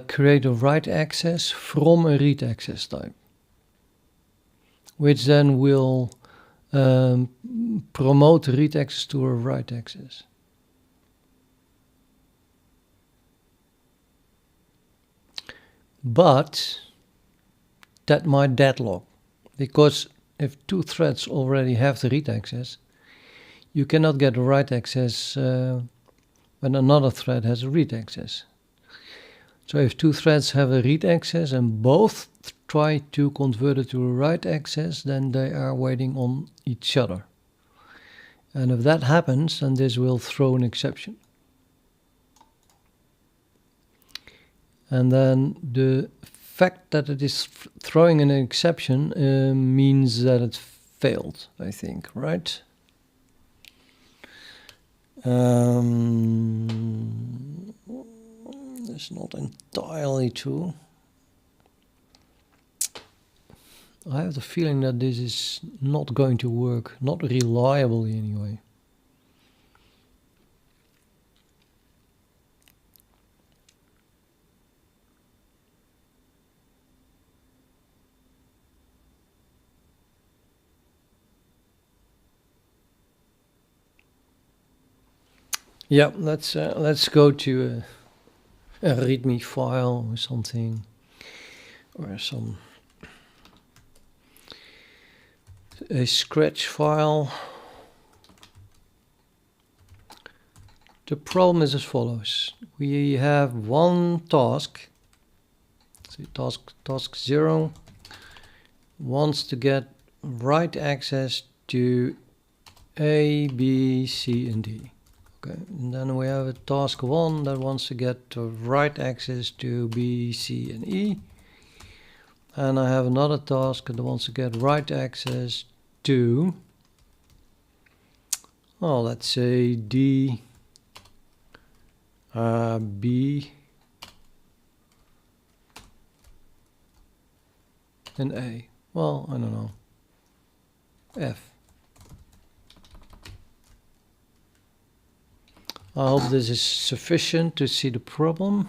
create a write access from a read access type, which then will promote read access to a write access. But that might deadlock, because if two threads already have the read access, you cannot get a write access when another thread has a read access. So if two threads have a read access and both try to convert it to a write access, then they are waiting on each other. And if that happens, then this will throw an exception. And then the fact that it is throwing an exception means that it failed, I think, right? That's not entirely true. I have the feeling that this is not going to work, not reliably anyway. Yeah, let's go to a README file or something, or a Scratch file. The problem is as follows: we have one task. So task 0 wants to get write access to A, B, C, and D. Okay, and then we have a task 1 that wants to get the write access to B, C, and E. And I have another task that wants to get write access to, oh, let's say D, B, and A. Well, I don't know. F. I hope this is sufficient to see the problem.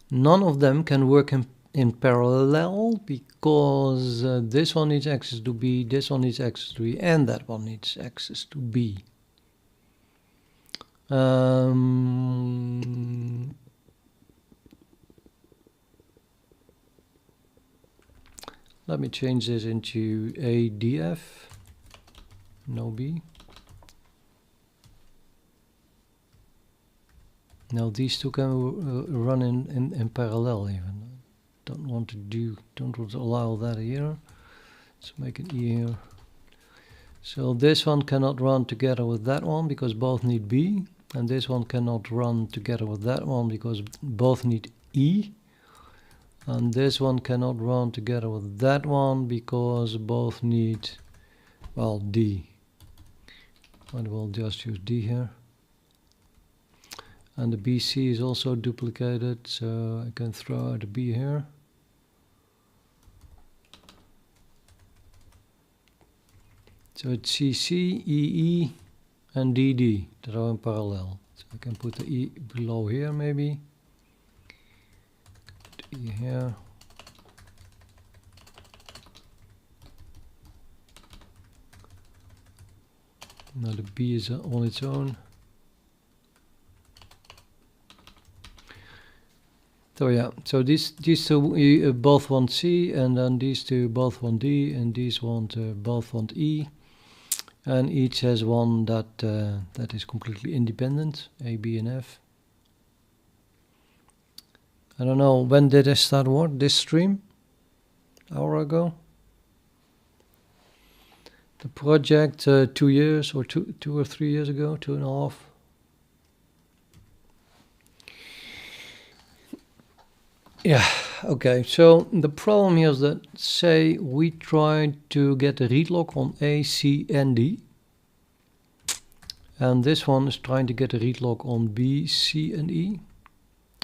None of them can work in parallel, because this one needs access to B, this one needs access to E, and that one needs access to B. Let me change this into ADF. No B. Now these two can run in parallel even. Don't want to allow that here. Let's make an E here. So this one cannot run together with that one because both need B, and this one cannot run together with that one because both need E. And this one cannot run together with that one because both need, well, D. But we'll just use D here. And the BC is also duplicated, so I can throw out a B here. So it's CC, EE, and DD that are in parallel. So I can put the E below here maybe. Put the E here. Now the B is on its own. So yeah, so these two both want C, and then these two both want D, and these both want E. And each has one that is completely independent, A, B, and F. I don't know, when did I start what? This stream? An hour ago? The project 2 years or two or 3 years ago, 2.5. Yeah, okay, so the problem here is that, say, we try to get a read lock on A, C, and D. And this one is trying to get a read lock on B, C, and E.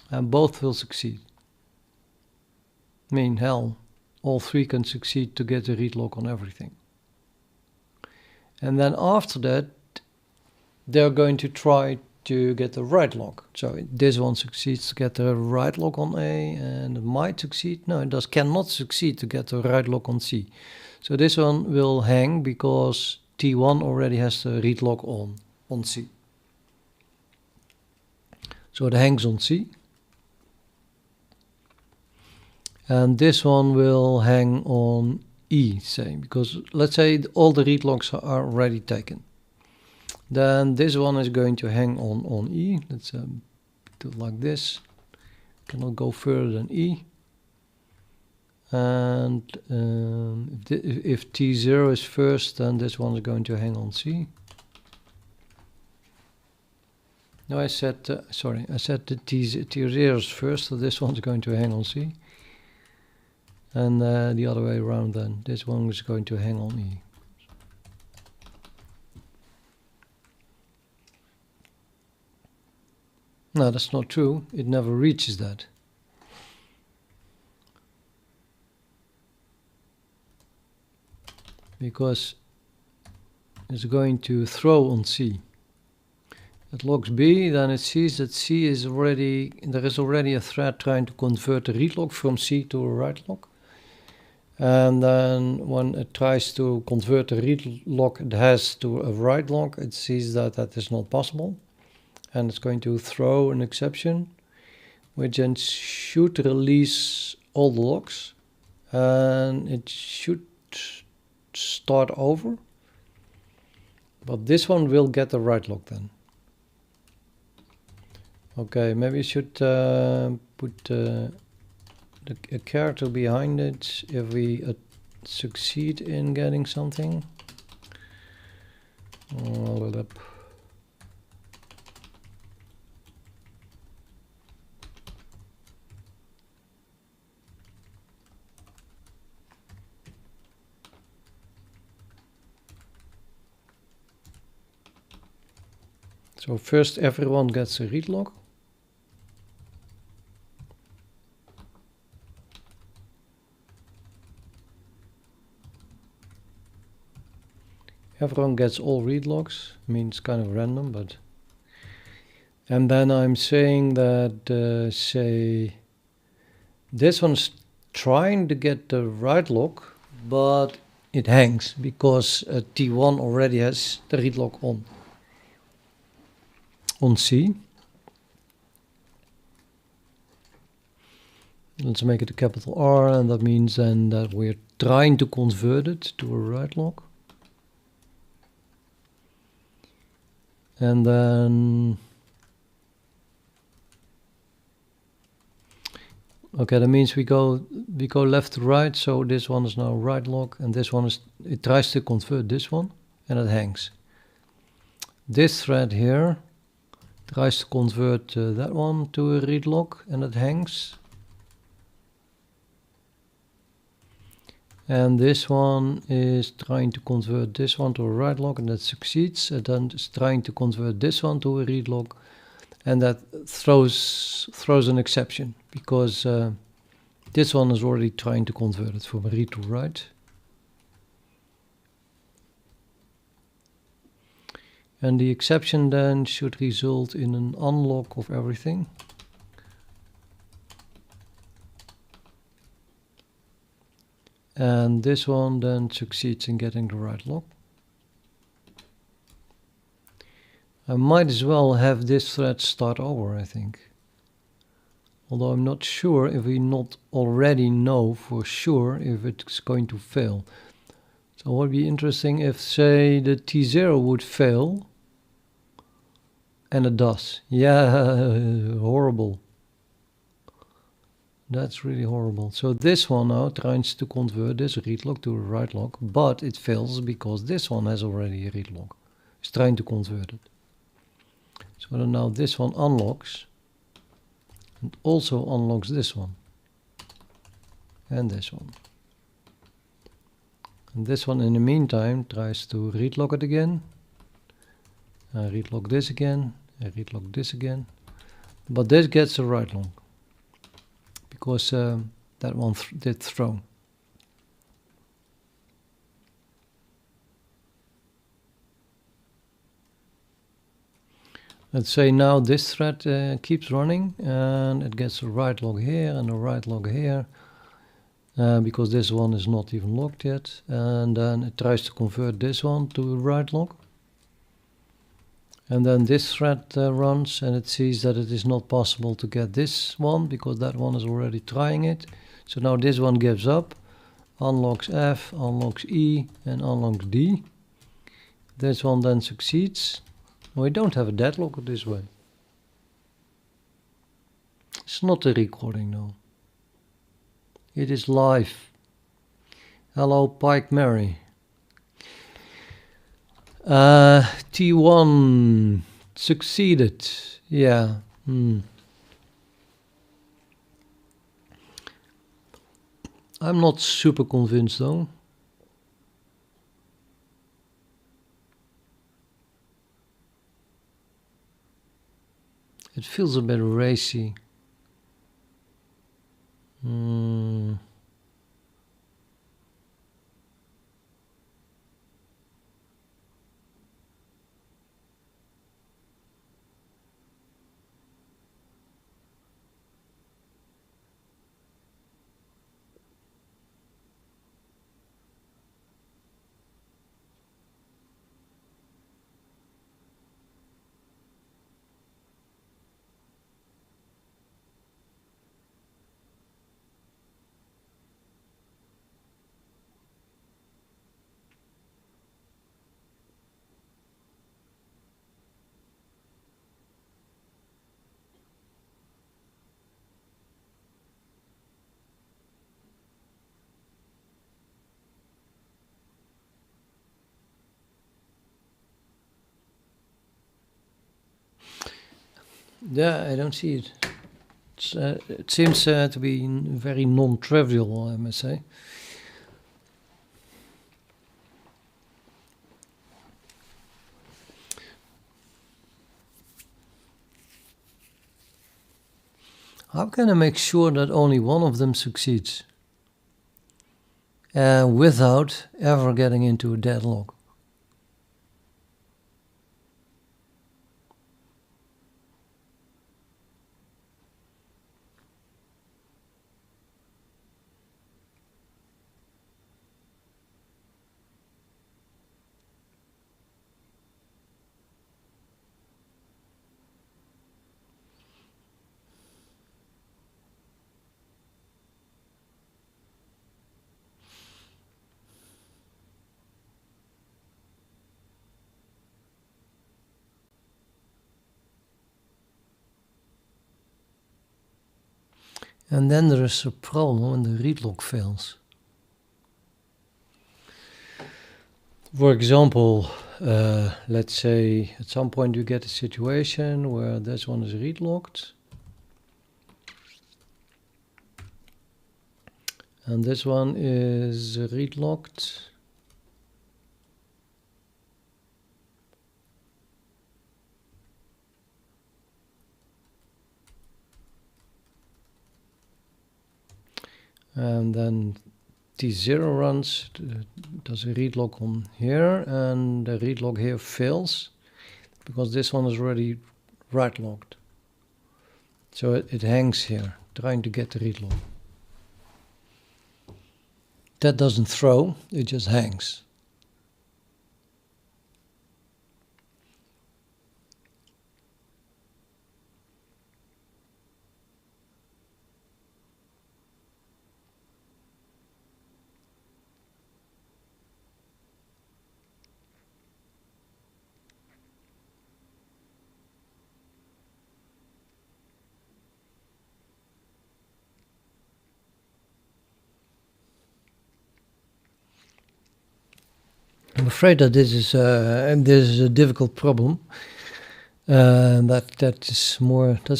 And both will succeed. I mean, hell, all three can succeed to get a read lock on everything. And then after that, they're going to try to get the right lock. So this one succeeds to get the right lock on A, and it might succeed. No, it cannot succeed to get the right lock on C. So this one will hang because T1 already has the read lock on C. So it hangs on C. And this one will hang on E, say, because let's say all the read locks are already taken. Then this one is going to hang on E. Let's do it like this. Cannot go further than E. And if T0 is first, then this one is going to hang on C. No, I said the T0 is first, so this one's going to hang on C. And the other way around then. This one is going to hang on E. No, that's not true. It never reaches that. Because it's going to throw on C. It locks B, then it sees that C is already, there is already a thread trying to convert the read lock from C to a write lock. And then when it tries to convert the read lock it has to a write lock, it sees that that is not possible. And it's going to throw an exception, which then should release all the locks. And it should start over. But this one will get the write lock then. Okay, maybe you should put a character behind it if we succeed in getting something. So first everyone gets a read lock. Everyone gets all read locks. I mean, it's kind of random, but... And then I'm saying that, say, this one's trying to get the write lock, but it hangs because T1 already has the read lock on C. Let's make it a capital R, and that means then that we're trying to convert it to a write lock. And then, okay, that means we go left to right. So this one is now write lock, and this one is, it tries to convert this one, and it hangs. This thread here tries to convert that one to a read lock, and it hangs. And this one is trying to convert this one to a write lock, and that succeeds. And then it's trying to convert this one to a read lock, and that throws an exception because this one is already trying to convert it from read to write. And the exception then should result in an unlock of everything. And this one then succeeds in getting the write lock. I might as well have this thread start over, I think. Although I'm not sure if we not already know for sure if it's going to fail. So it would be interesting if, say, the T0 would fail, and it does. Yeah, horrible. That's really horrible. So this one now tries to convert this read lock to a write lock, but it fails because this one has already a read lock. It's trying to convert it. So now this one unlocks, and also unlocks this one, and this one. And this one in the meantime tries to read lock it again, read lock this again, and read lock this again. But this gets a write lock, because that one did throw. Let's say now this thread keeps running, and it gets a write log here and a write log here, because this one is not even locked yet, and then it tries to convert this one to a write log. And then this thread runs, and it sees that it is not possible to get this one because that one is already trying it. So now this one gives up, unlocks F, unlocks E, and unlocks D. This one then succeeds. We don't have a deadlock this way. It's not a recording though. It is live. Hello, Pike Mary. T1 succeeded. Yeah. I'm not super convinced though. It feels a bit racy. Yeah, I don't see it. It seems to be very non-trivial, I must say. How can I make sure that only one of them succeeds without ever getting into a deadlock? And then there is a problem when the read lock fails. For example, let's say at some point you get a situation where this one is read locked, and this one is read locked. And then T0 runs, does a read lock on here, and the read lock here fails because this one is already write locked. So it hangs here, trying to get the read lock. That doesn't throw, it just hangs. I'm afraid that this is a difficult problem. That's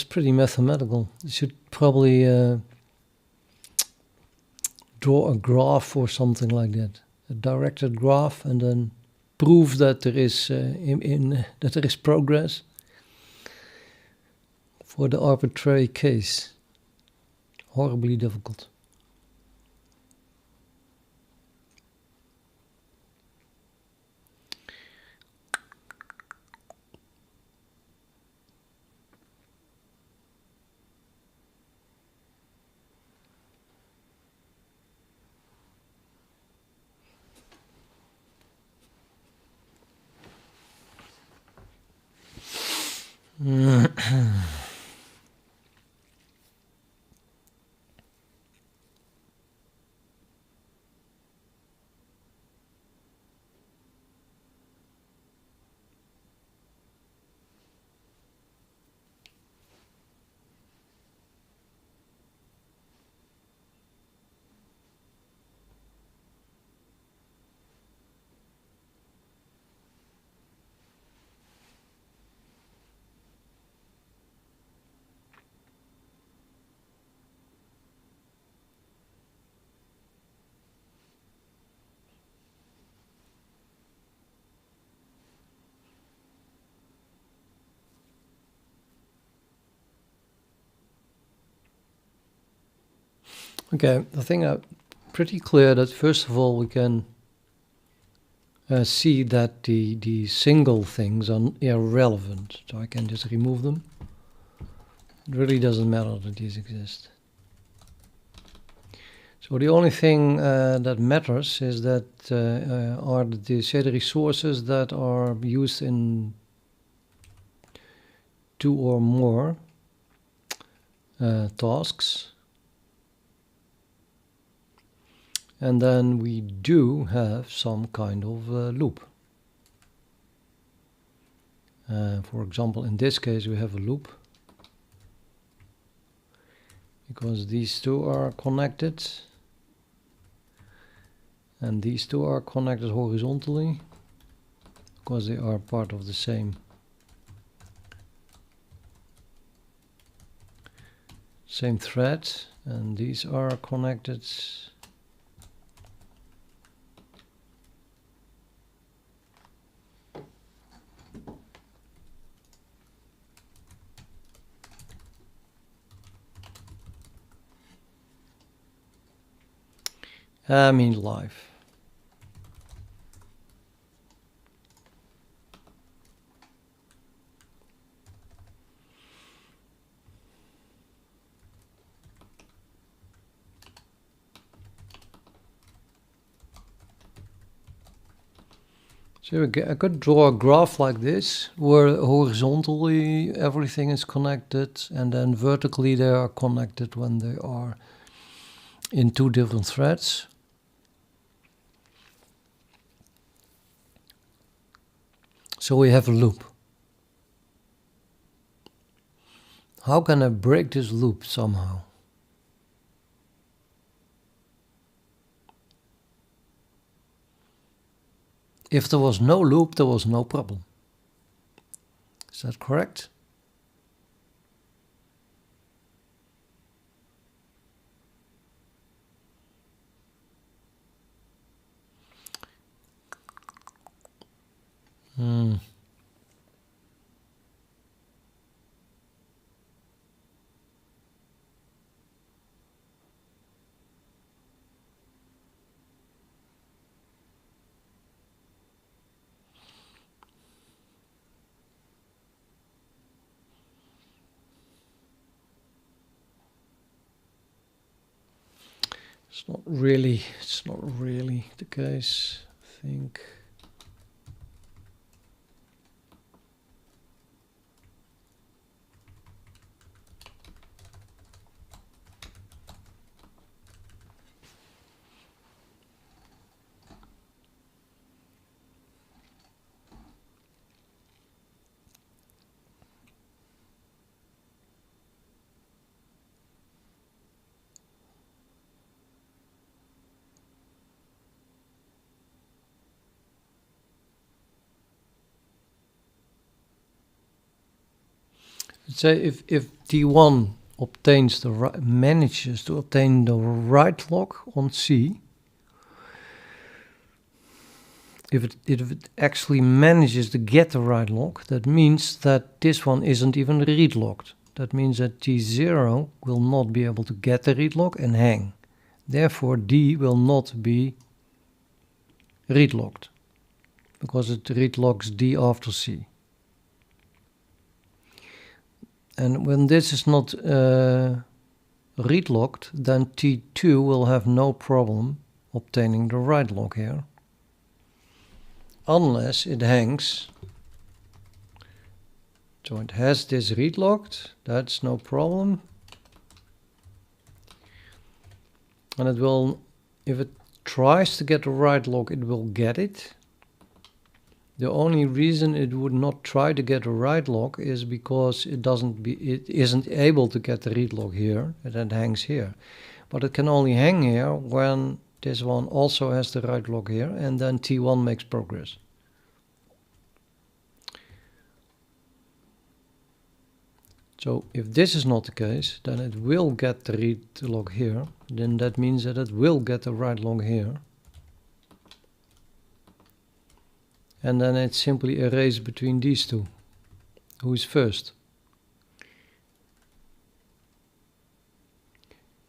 pretty mathematical. You should probably draw a graph or something like that, a directed graph, and then prove that there is that there is progress for the arbitrary case. Horribly difficult. Okay, I think I'm pretty clear that first of all we can see that the single things are irrelevant, so I can just remove them. It really doesn't matter that these exist. So the only thing that matters is that are the resources that are used in 2 or more tasks. And then we do have some kind of loop. For example, in this case we have a loop because these two are connected and these two are connected horizontally because they are part of the same thread, and these are connected live. So I could draw a graph like this, where horizontally everything is connected, and then vertically they are connected when they are in 2 different threads. So we have a loop. How can I break this loop somehow? If there was no loop, there was no problem. Is that correct? It's not really the case, I think. say if T1 manages to obtain the right lock on C, if it actually manages to get the right lock, that means that this one isn't even read locked. That means that T0 will not be able to get the read lock and hang. Therefore, D will not be read locked, because it read locks D after C. And when this is not read locked, then T2 will have no problem obtaining the right lock here, unless it hangs. So it has this read locked, that's no problem. And it will, if it tries to get the right lock, it will get it. The only reason it would not try to get the right lock is because it isn't able to get the read lock here, and it hangs here. But it can only hang here when this one also has the right lock here, and then T1 makes progress. So if this is not the case, then it will get the read lock here. Then that means that it will get the right lock here. And then it's simply a race between these two. Who is first?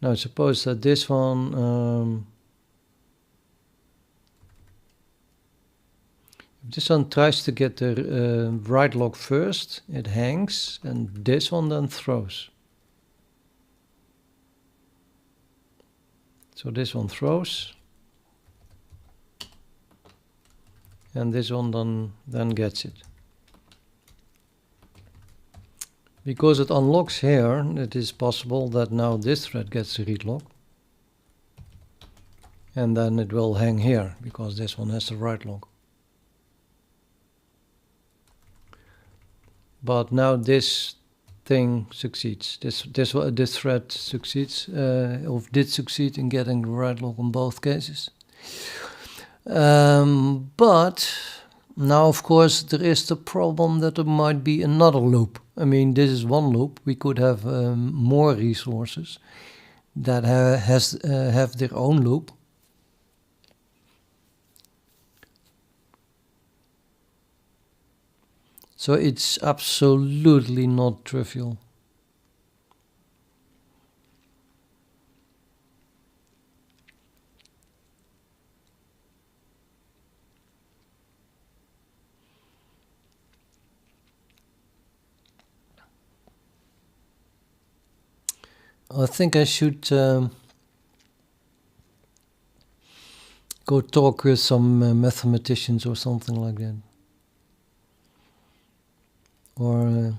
Now suppose that this one, if this one tries to get the right lock first, it hangs, and this one then throws. So this one throws, and this one then gets it. Because it unlocks here, it is possible that now this thread gets the read lock, and then it will hang here because this one has the right lock. But now this thing succeeds. This thread succeeds, or did succeed in getting the right lock on both cases. But now, of course, there is the problem that there might be another loop. I mean, this is one loop. We could have more resources that have their own loop. So it's absolutely not trivial. I think I should go talk with some mathematicians or something like that. Or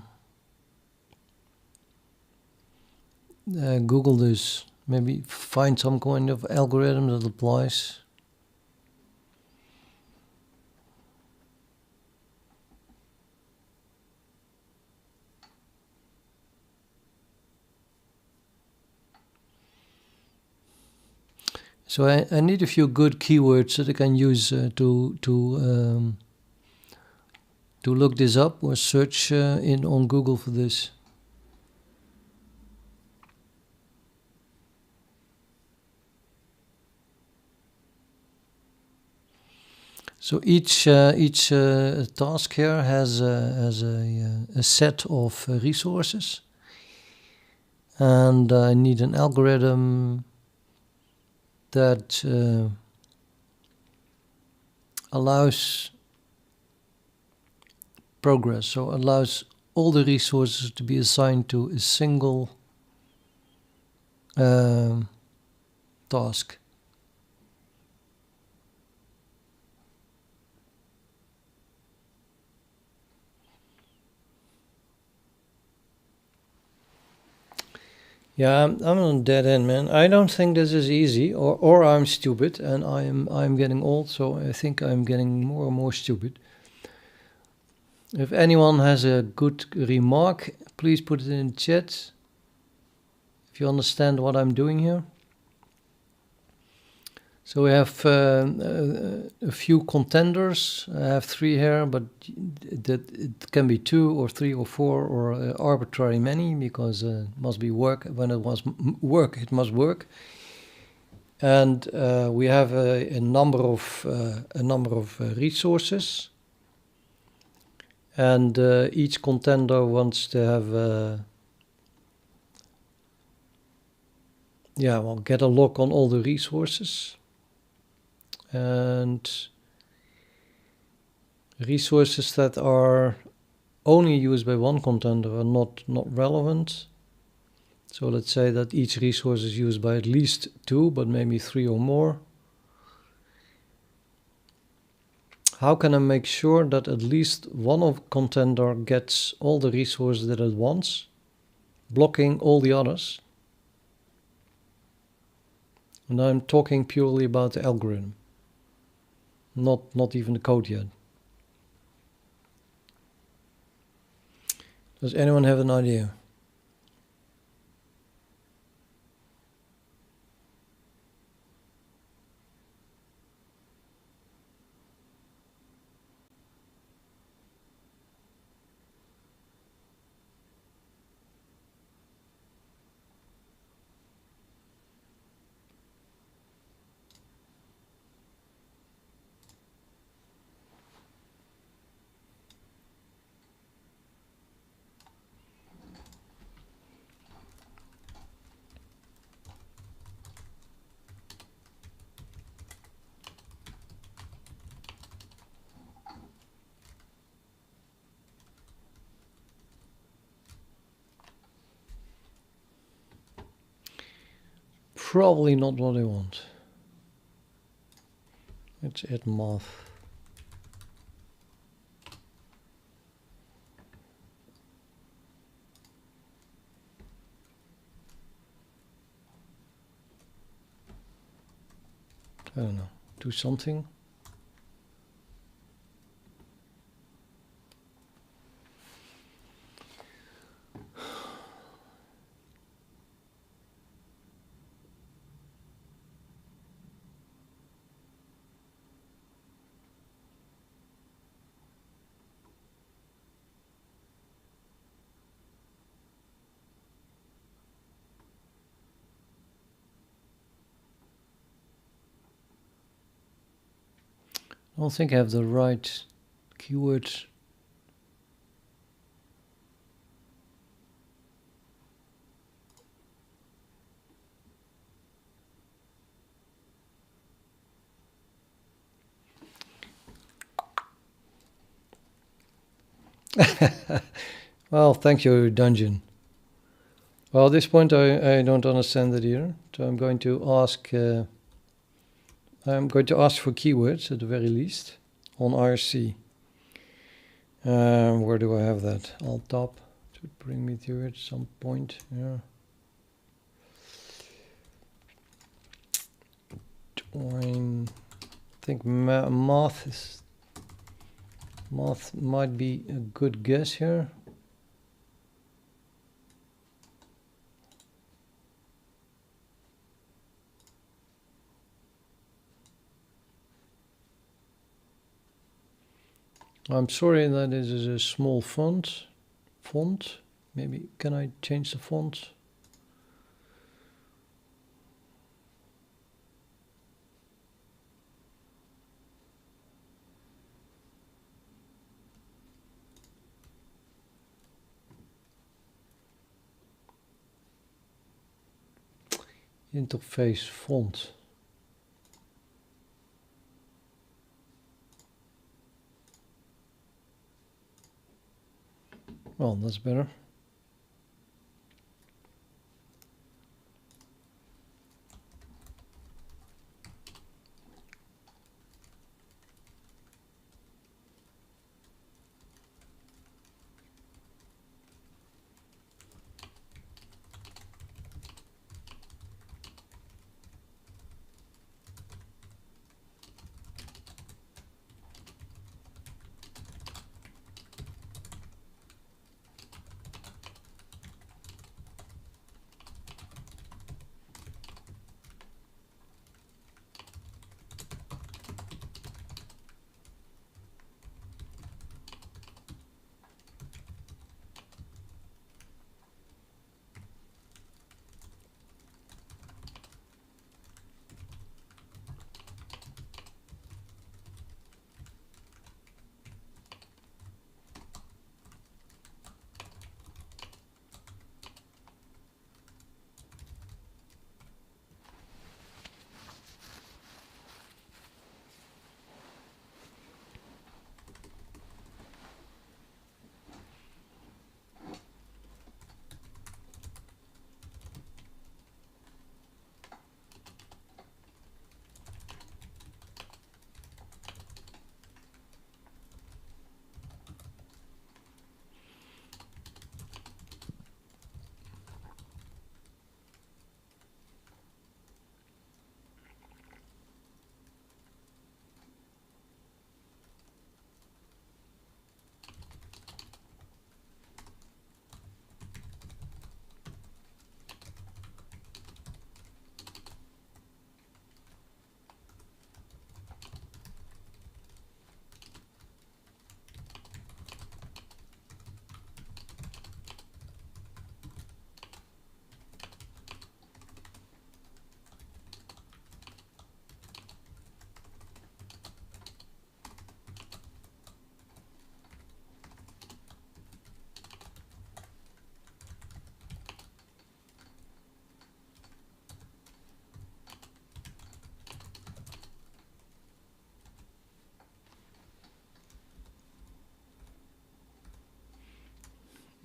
Google this, maybe find some kind of algorithm that applies. So I need a few good keywords that I can use to look this up or search on Google for this. So each task here has a set of resources, and I need an algorithm that allows progress, so allows all the resources to be assigned to a single task. Yeah, I'm on a dead end, man. I don't think this is easy, or I'm stupid, and I'm getting old, so I think I'm getting more and more stupid. If anyone has a good remark, please put it in the chat. If you understand what I'm doing here. So we have a few contenders. I have 3 here, but that it can be 2 or 3 or 4 or arbitrary many, because it must be work. When it was work, it must work. And we have a number of resources, and each contender wants to have get a lock on all the resources. And resources that are only used by one contender are not relevant. So let's say that each resource is used by at least 2, but maybe 3 or more. How can I make sure that at least one of contender gets all the resources that it wants, blocking all the others? And I'm talking purely about the algorithm. Not even the code yet. Does anyone have an idea? Probably not what I want. Let's add math. I don't know. Do something. I don't think I have the right keyword. Well, thank you, Dungeon. Well, at this point, I don't understand it either. So I'm going to ask. I'm going to ask for keywords at the very least on IRC. Where do I have that? Alt top to bring me to it at some point. Yeah. Join. I think math might be a good guess here. I'm sorry that this is a small font. Maybe can I change the font? Interface font. Well, that's better.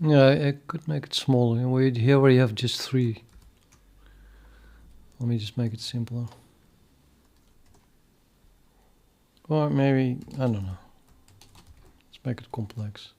Yeah, I could make it smaller. Here we have just 3. Let me just make it simpler. Or maybe, I don't know. Let's make it complex.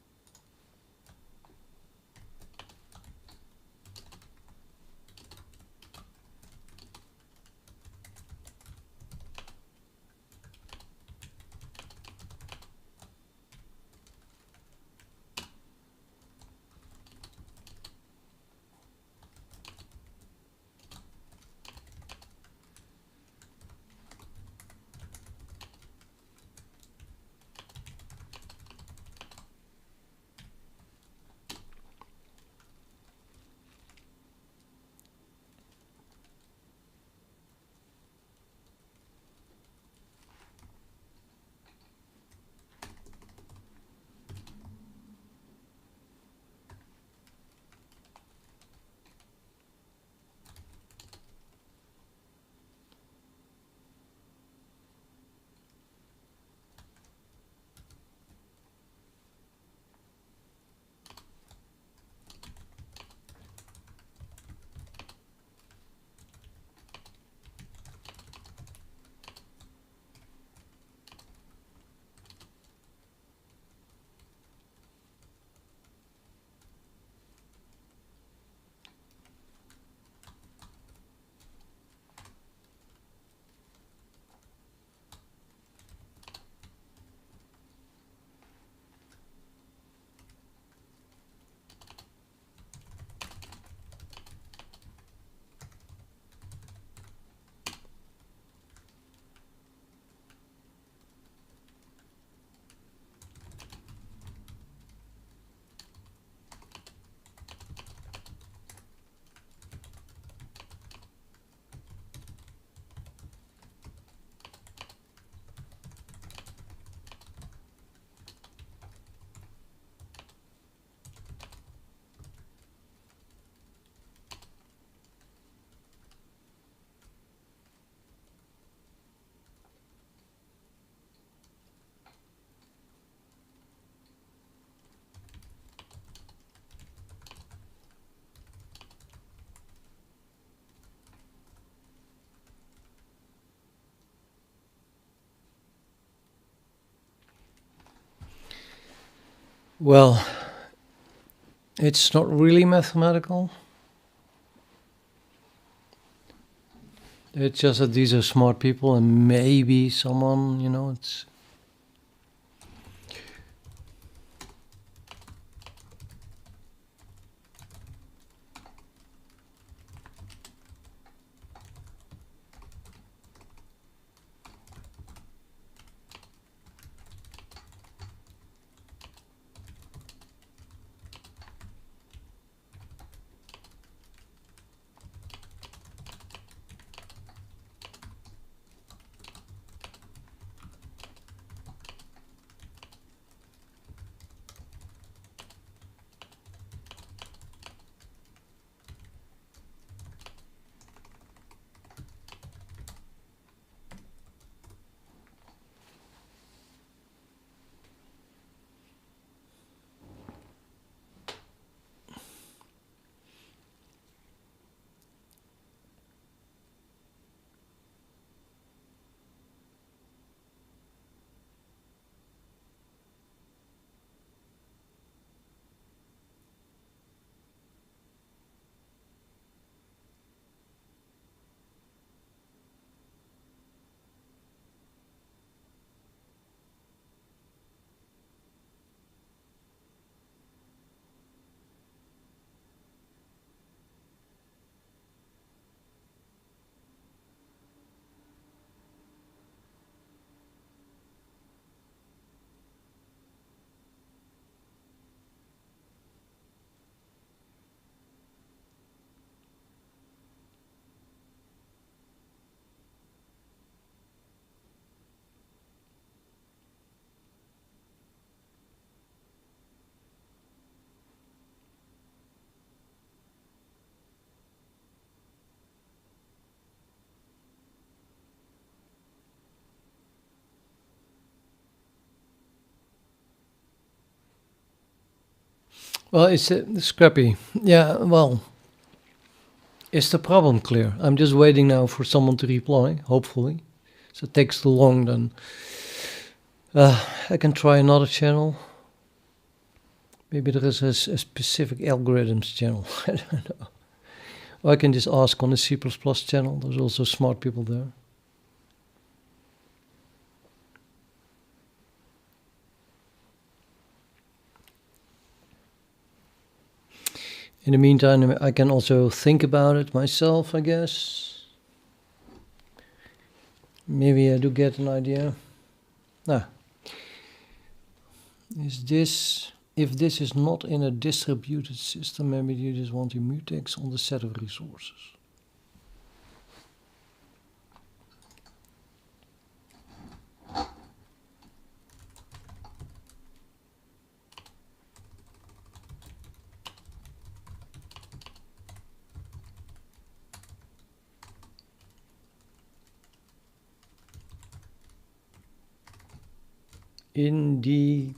Well, it's not really mathematical. It's just that these are smart people, and maybe someone, it's. Well, it's scrappy. Yeah, well, is the problem clear? I'm just waiting now for someone to reply, hopefully. So it takes too long, then I can try another channel. Maybe there is a specific algorithms channel. I don't know. Or I can just ask on the C++ channel. There's also smart people there. In the meantime, I can also think about it myself, I guess. Maybe I do get an idea. Ah, is this, if this is not in a distributed system, maybe you just want your mutex on the set of resources. Independent.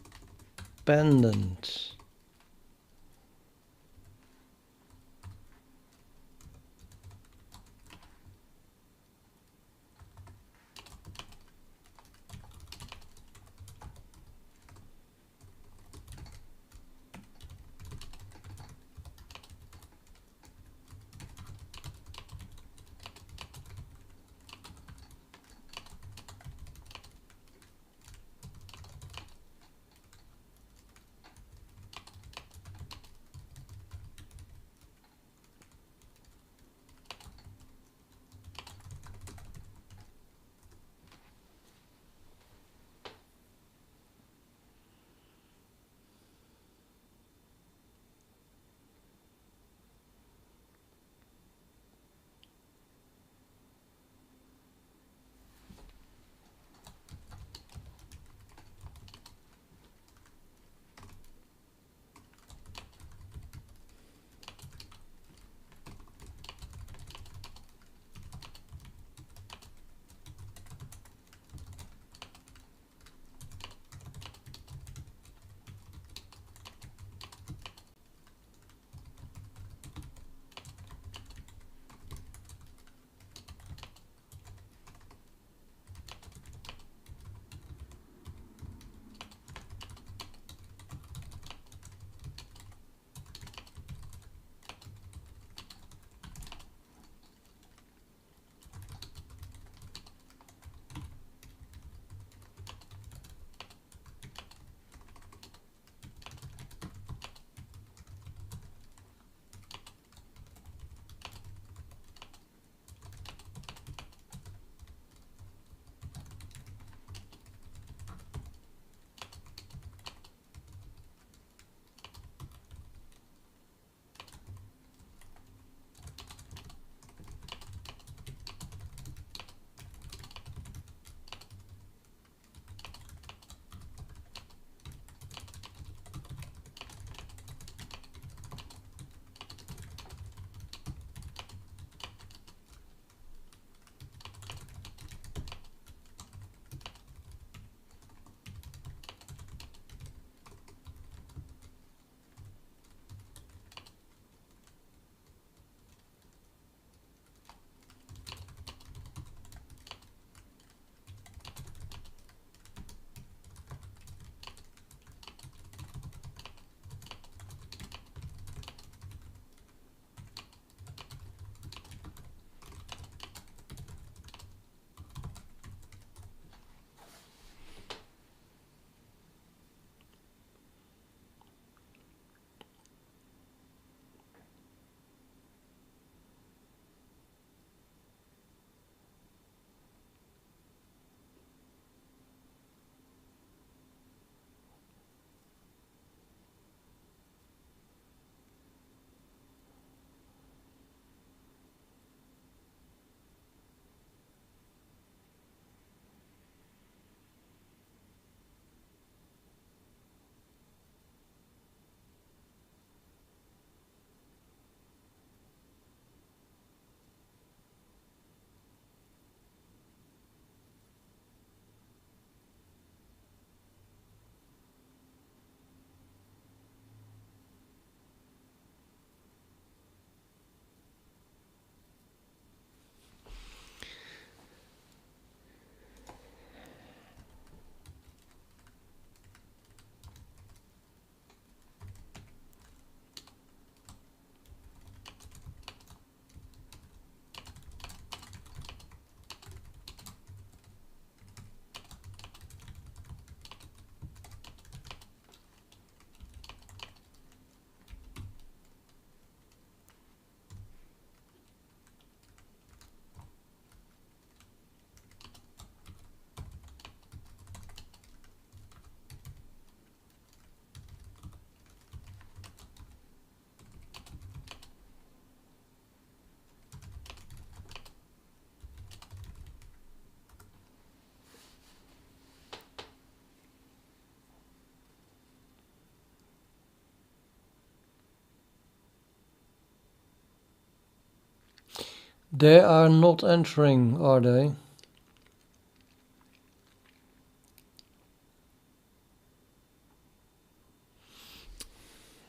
They are not entering, are they?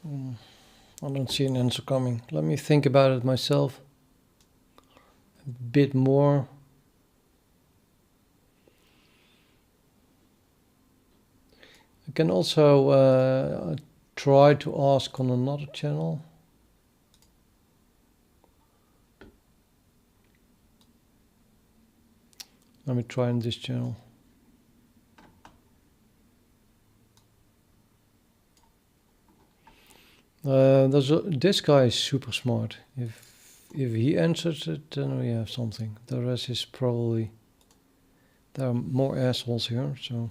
I don't see an answer coming. Let me think about it myself a bit more. I can also try to ask on another channel. Let me try on this channel. This guy is super smart. If he answers it, then we have something. The rest is probably, there are more assholes here, so.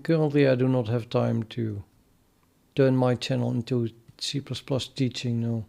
Currently I do not have time to turn my channel into C++ teaching, no.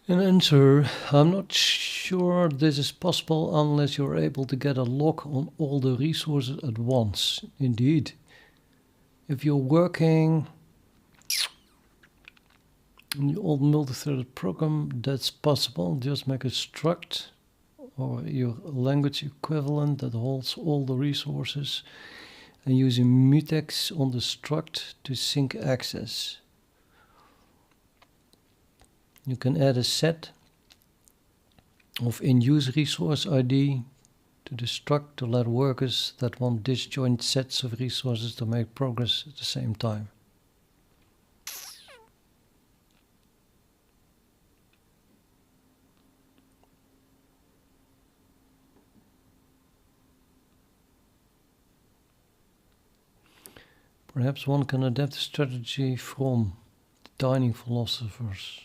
An answer. I'm not sure this is possible unless you're able to get a lock on all the resources at once. Indeed. If you're working in the old multi-threaded program, that's possible. Just make a struct or your language equivalent that holds all the resources and using mutex on the struct to sync access. You can add a set of in-use resource ID to the struct to let workers that want disjoint sets of resources to make progress at the same time. Perhaps one can adapt a strategy from the dining philosophers.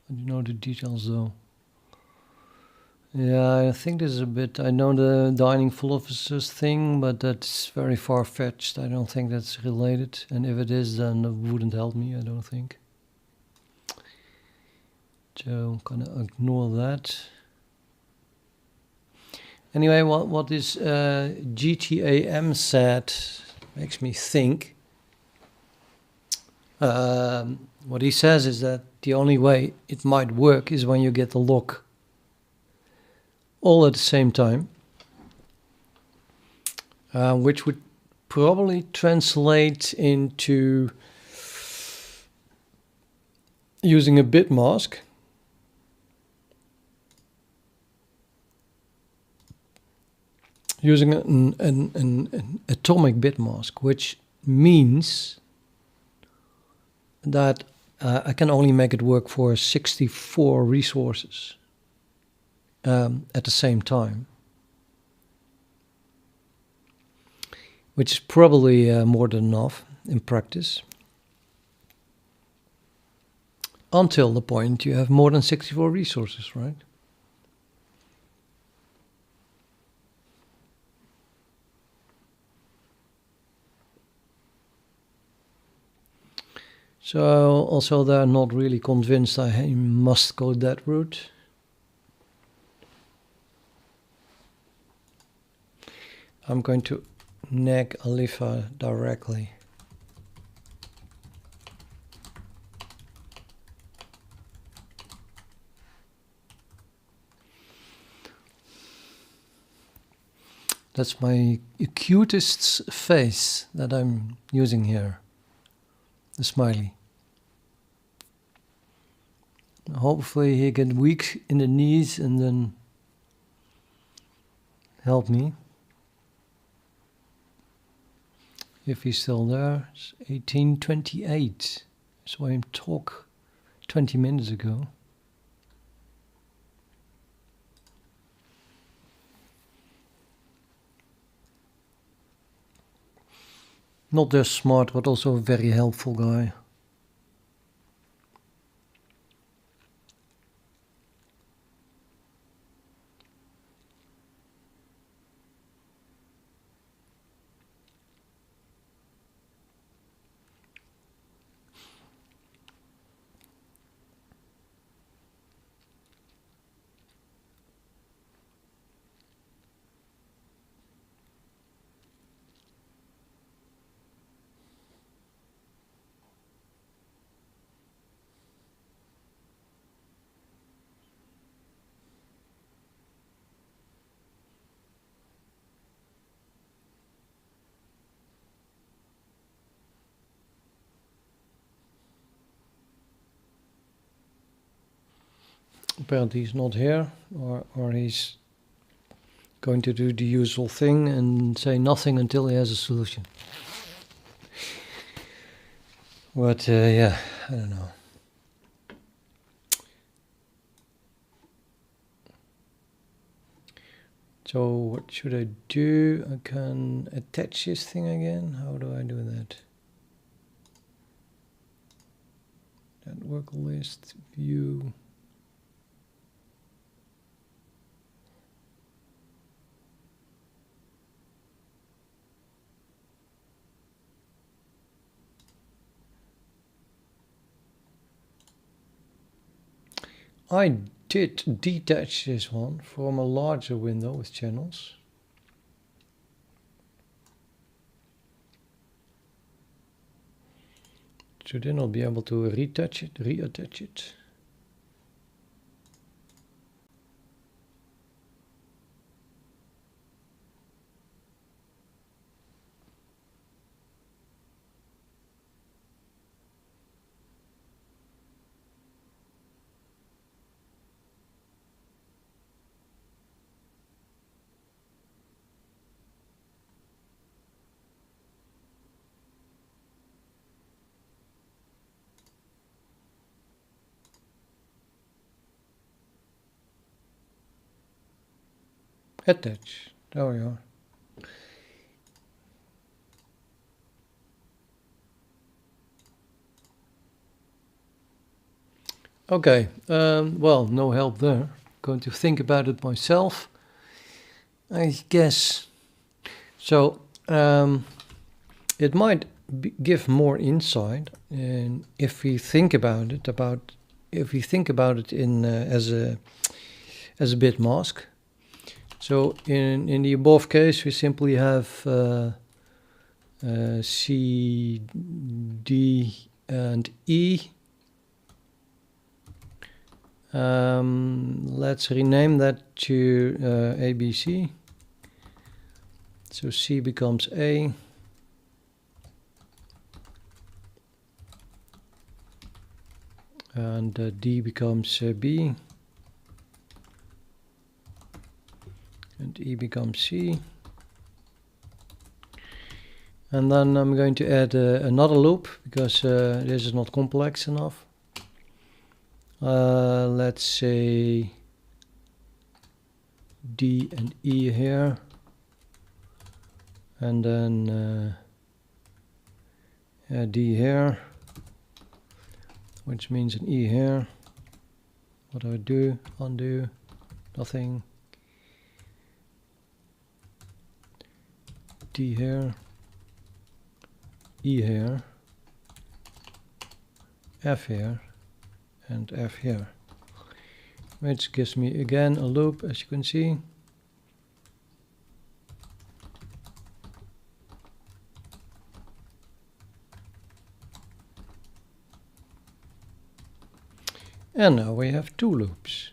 I don't know the details though. Yeah, I think this is a bit. I know the dining philosophers thing, but that's very far-fetched. I don't think that's related. And if it is, then it wouldn't help me, I don't think. So I'm gonna ignore that. Anyway, what this GTAM said makes me think. What he says is that the only way it might work is when you get the lock all at the same time, which would probably translate into using a bit mask. Using an atomic bit mask, which means that I can only make it work for 64 resources at the same time, which is probably more than enough in practice, until the point you have more than 64 resources, right? So also they're not really convinced I must go that route. I'm going to nag Alifa directly. That's my cutest face that I'm using here. The smiley. Hopefully he get weak in the knees and then help me. If he's still there, it's 18:28. I saw him talk 20 minutes ago. Not just smart, but also a very helpful guy. Apparently he's not here, or he's going to do the usual thing and say nothing until he has a solution. But yeah, I don't know. So what should I do? I can attach this thing again. How do I do that? Network list, view. I did detach this one from a larger window with channels. Should then I'll be able to reattach it. Attach. There we are. Okay, well, no help there. Going to think about it myself, I guess. So, it might give more insight, and if we think about it, in as a bit mask. So in the above case, we simply have C, D, and E. Let's rename that to ABC. So C becomes A. And D becomes B. And E becomes C. And then I'm going to add another loop, because this is not complex enough. Let's say D and E here. And then D here, which means an E here. What do I do? Undo, nothing. D here, E here, F here, and F here, which gives me again a loop, as you can see. And now we have two loops.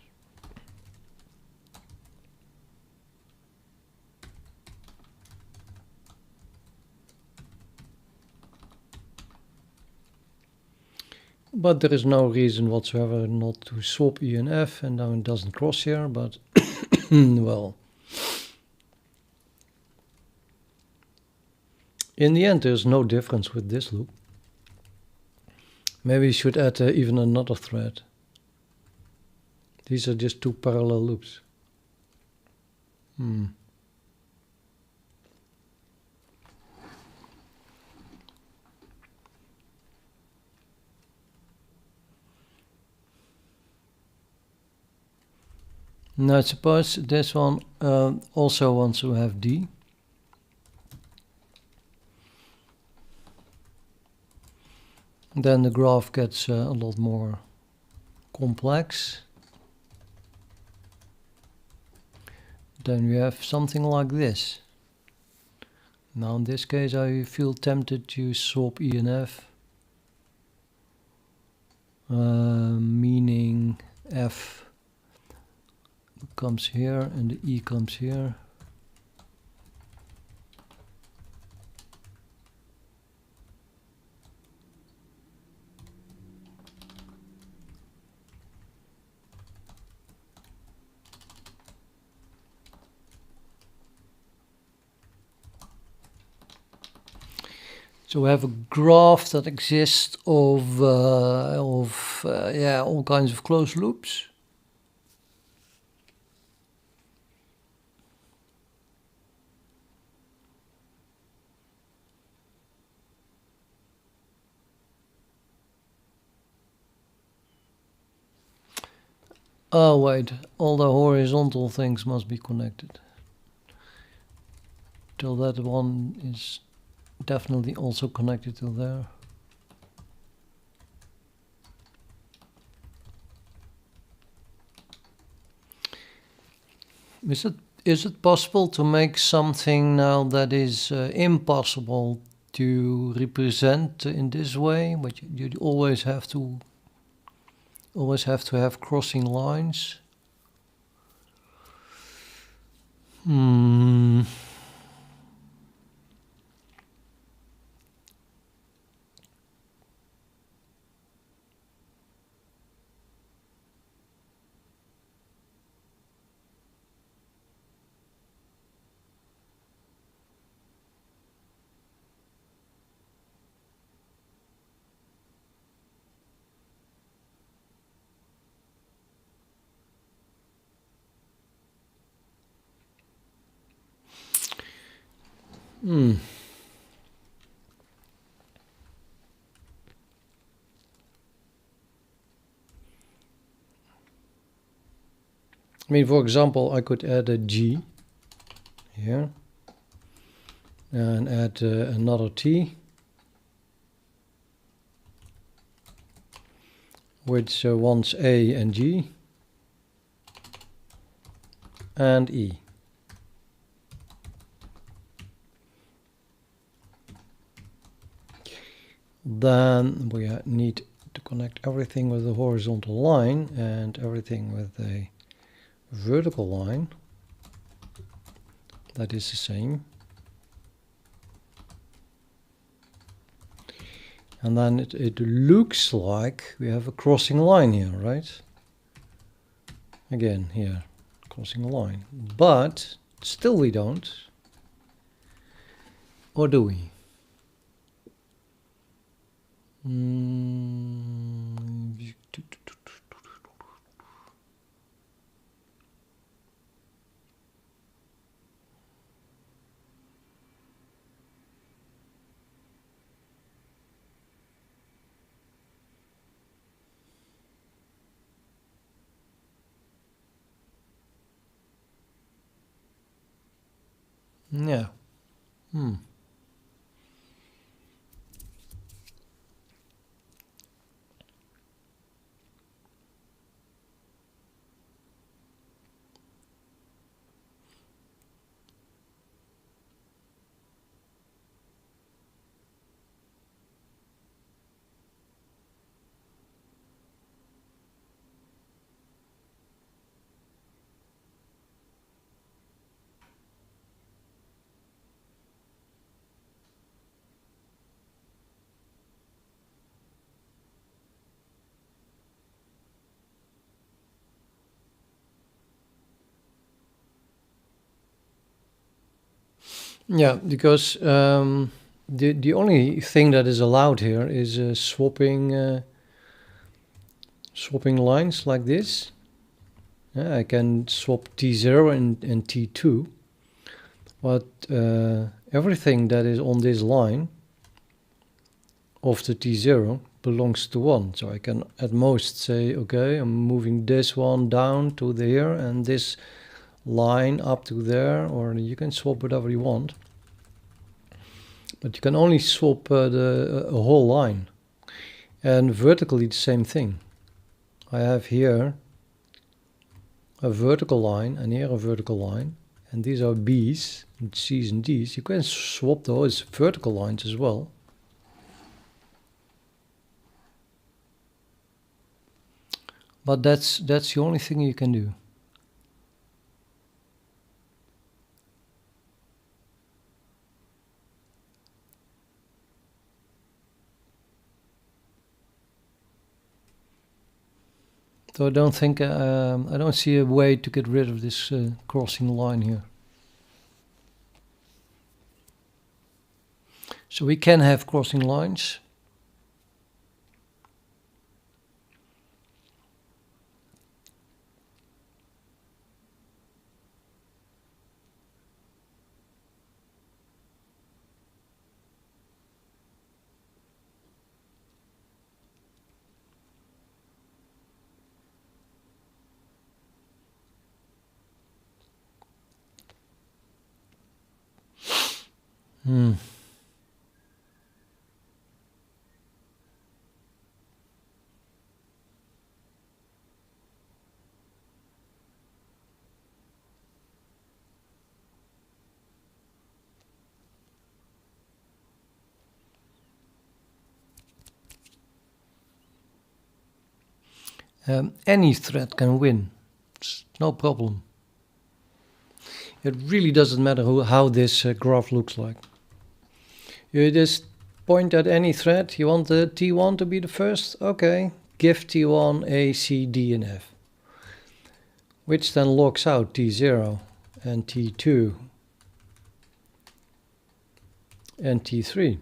But there is no reason whatsoever not to swap E and F, and now it doesn't cross here, but well. In the end, there's no difference with this loop. Maybe we should add even another thread. These are just two parallel loops. Now suppose this one also wants to have D. Then the graph gets a lot more complex. Then we have something like this. Now in this case I feel tempted to swap E and F, meaning F comes here and the E comes here. So we have a graph that exists of all kinds of closed loops. Oh wait, all the horizontal things must be connected. Till that one is definitely also connected to there. Is it possible to make something now that is impossible to represent in this way, but you always have to have crossing lines? I mean, for example, I could add a G here and add another T, which wants A and G and E. then we need to connect everything with a horizontal line and everything with a vertical line that is the same. And then it looks like we have a crossing line here, right? Again, here, crossing a line. But still we don't. Or do we? Yeah. Yeah, because the only thing that is allowed here is swapping lines like this. Yeah, I can swap T0 and T2, but everything that is on this line of the T0 belongs to 1. So I can at most say, okay, I'm moving this one down to there and this line up to there, or you can swap whatever you want. But you can only swap a whole line. And vertically the same thing. I have here a vertical line and here a vertical line. And these are B's and C's and D's. You can swap those vertical lines as well. But that's the only thing you can do. So I don't think, I don't see a way to get rid of this crossing line here. So we can have crossing lines. Any thread can win. It's no problem. It really doesn't matter how this graph looks like. You just point at any thread. You want the T1 to be the first? Okay, give T1 A, C, D, and F. Which then locks out T0 and T2 and T3.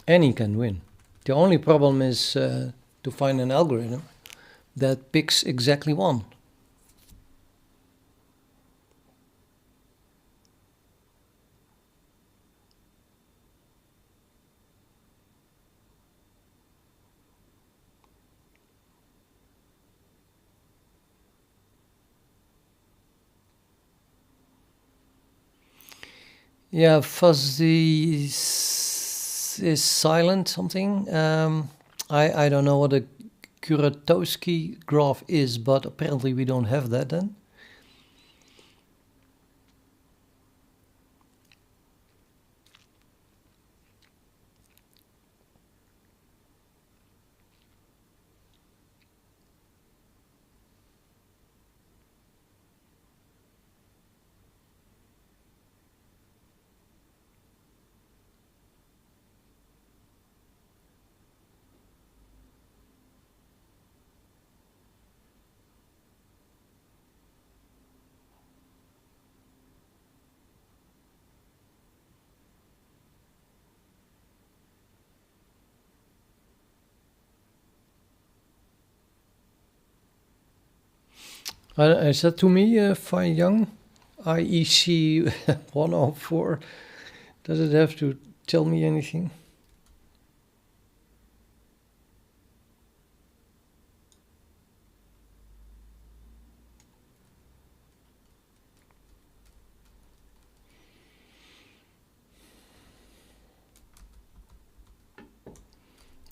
Any can win. The only problem is to find an algorithm that picks exactly one. Yeah, fuzzy is silent something. I don't know what a Kuratowski graph is, but apparently we don't have that then. Is that to me, Fai Young? IEC 104. Does it have to tell me anything?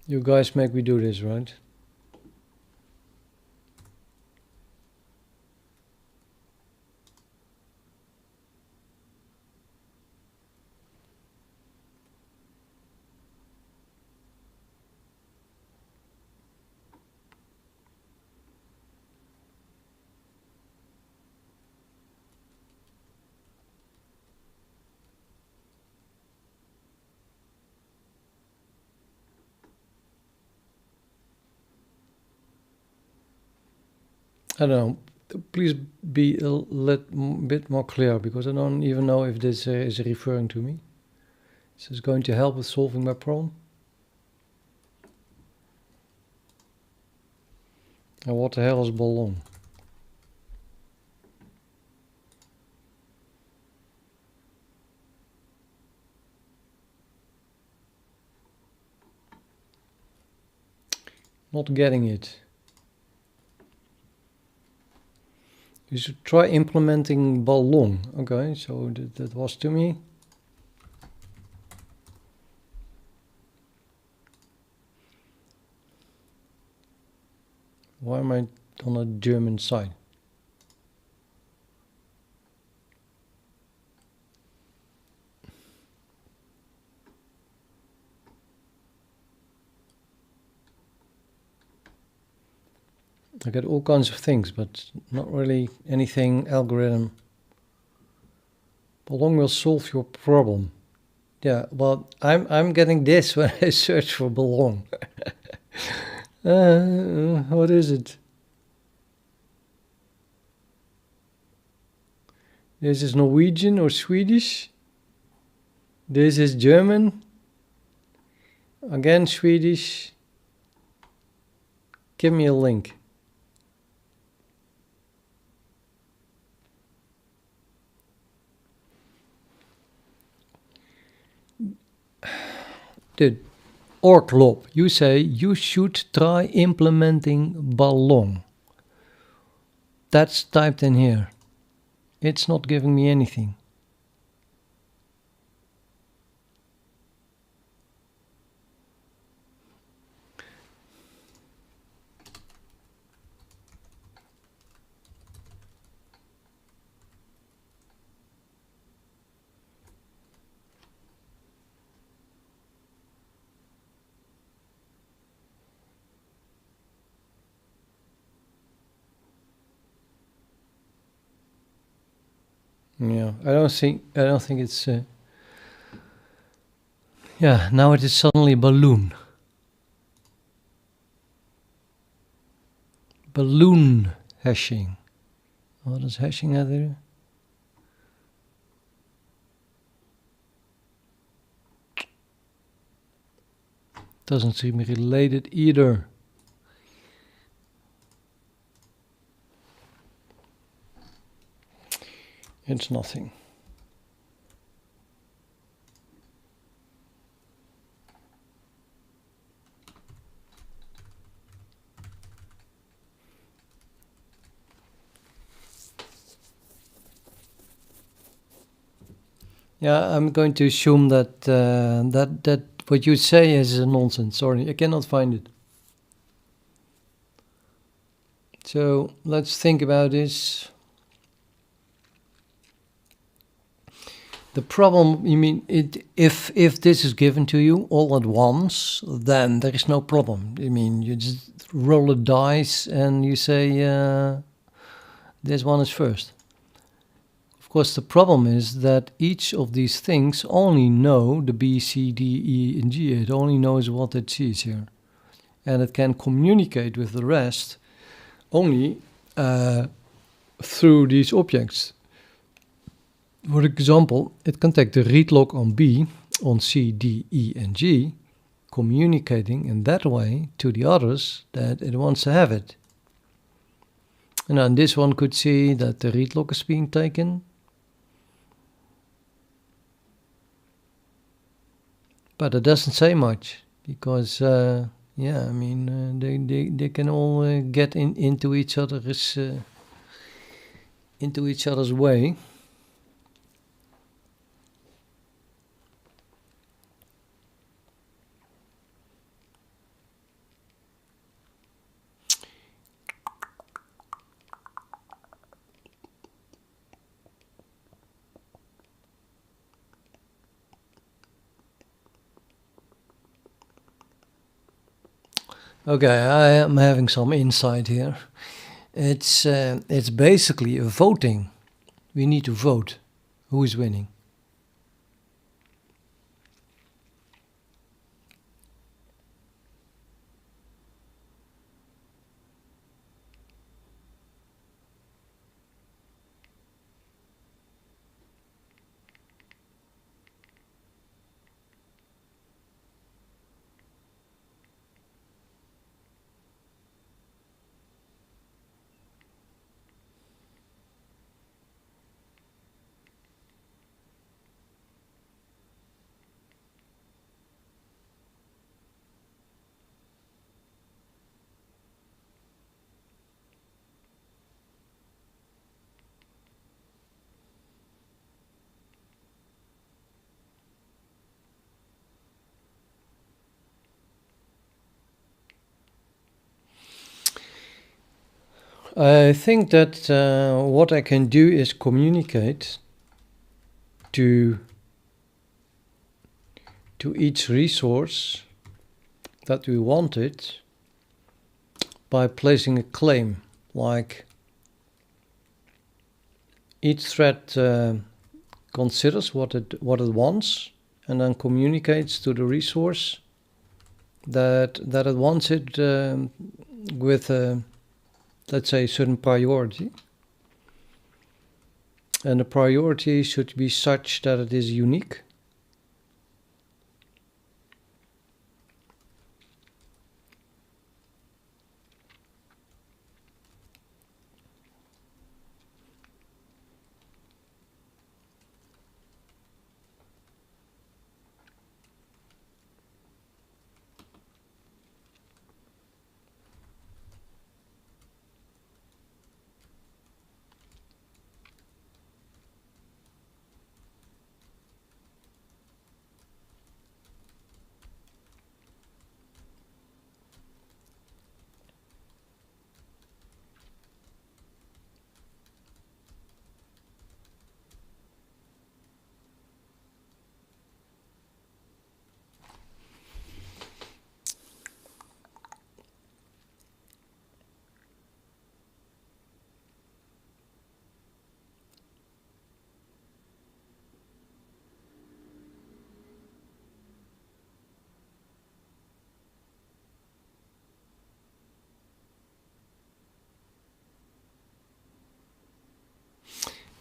You guys make me do this, right? I don't know. Please be a bit more clear, because I don't even know if this is referring to me. Is this going to help with solving my problem? And what the hell is belong? Not getting it. You should try implementing belong. Okay, so that was to me. Why am I on a German side? I get all kinds of things, but not really anything algorithm. Belong will solve your problem. Yeah, well, I'm getting this when I search for belong. What is it? This is Norwegian or Swedish. This is German. Again, Swedish. Give me a link. Dude, Orklop, you say you should try implementing belong. That's typed in here. It's not giving me anything. Yeah, I don't think it's. Yeah, now it is suddenly balloon. Balloon hashing. What does hashing have there? Doesn't seem related either. It's nothing. Yeah, I'm going to assume that that what you say is nonsense. Sorry, I cannot find it. So let's think about this. The problem, you mean, if this is given to you all at once, then there is no problem. I mean, you just roll a dice and you say this one is first. Of course, the problem is that each of these things only know the B, C, D, E, and G. It only knows what it sees here. And it can communicate with the rest only through these objects. For example, it can take the read log on B, on C, D, E, and G, communicating in that way to the others that it wants to have it. And on this one could see that the read lock is being taken. But it doesn't say much because, yeah, I mean, they can all get into each other's way. Okay, I am having some insight here. It's basically a voting. We need to vote who is winning. I think that what I can do is communicate to each resource that we wanted by placing a claim, like each thread considers what it wants and then communicates to the resource that it wants it with let's say, a certain priority. And the priority should be such that it is unique.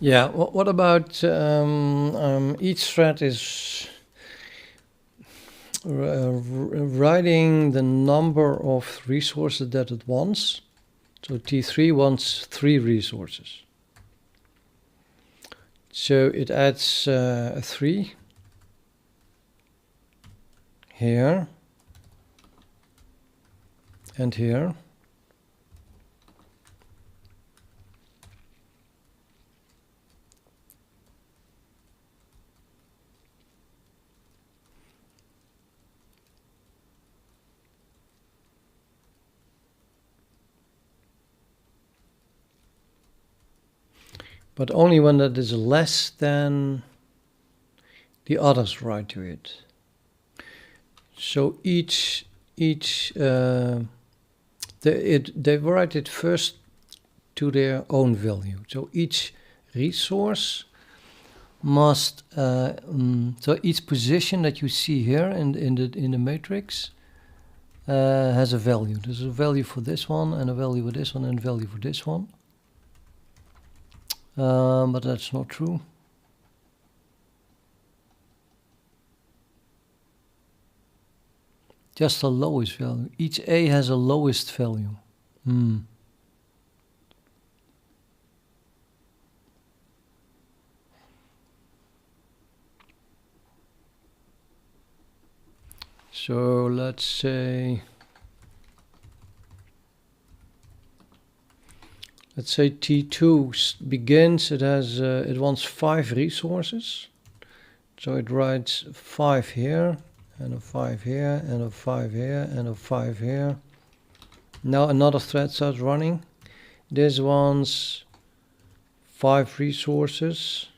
Yeah, what about each thread is writing the number of resources that it wants. So T3 wants 3 resources. So it adds a 3 here and here. But only when that is less than the others write to it. So each they write it first to their own value. So each resource must so each position that you see here in the matrix has a value. There's a value for this one, and a value for this one, and a value for this one. But that's not true. Just the lowest value. Each A has a lowest value. So let's say T2 begins, it wants 5 resources. So it writes 5 here, and a 5 here, and a 5 here, and a 5 here. Now another thread starts running. This wants 5 resources.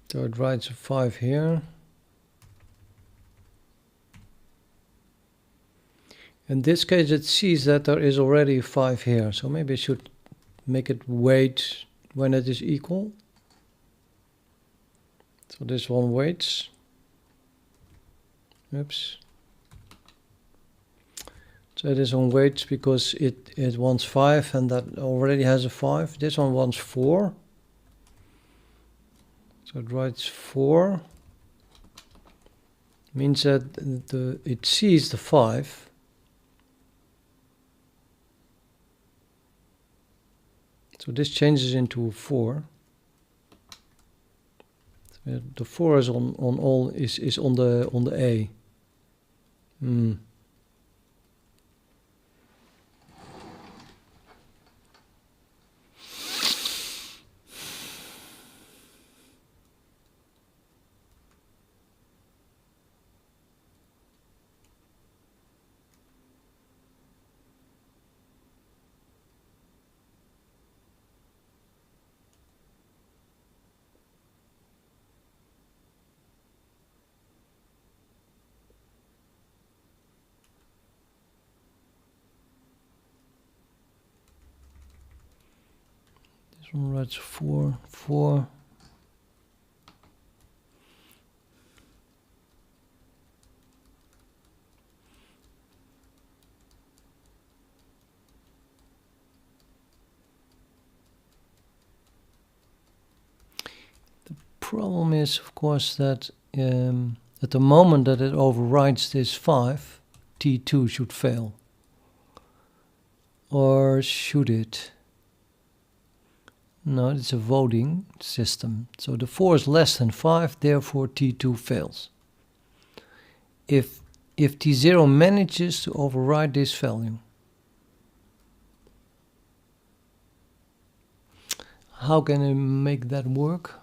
So it writes a 5 here. In this case, it sees that there is already a 5 here. So maybe I should make it wait when it is equal. So this one waits. Oops. So this one waits because it wants 5 and that already has a 5. This one wants 4. So it writes 4. Means that it sees the 5. So this changes into 4. So the 4 is on all is on the A. This one writes 4, 4. Problem is, of course, that at the moment that it overrides this 5, T2 should fail. Or should it? No, it's a voting system. So the 4 is less than 5, therefore T2 fails. If T0 manages to override this value, how can I make that work?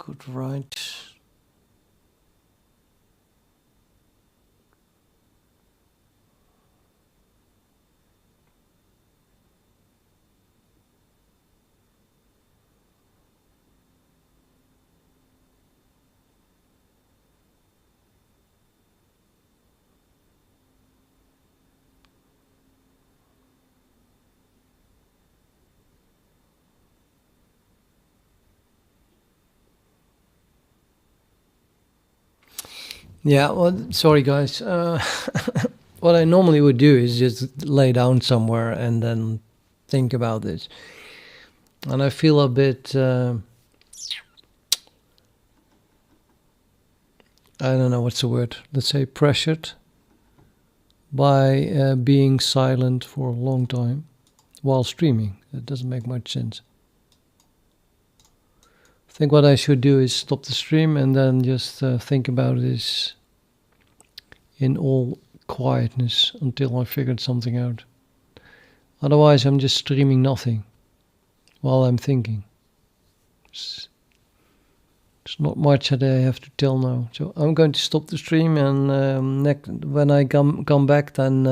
could write. Yeah, well, sorry guys. What I normally would do is just lay down somewhere and then think about this. And I feel a bit, I don't know what's the word, let's say pressured by being silent for a long time while streaming. That doesn't make much sense. I think what I should do is stop the stream and then just think about this in all quietness until I figured something out. Otherwise, I'm just streaming nothing while I'm thinking. It's not much that I have to tell now. So I'm going to stop the stream, and when I come back, then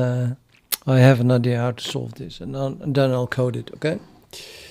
I have an idea how to solve this, and then I'll code it, okay?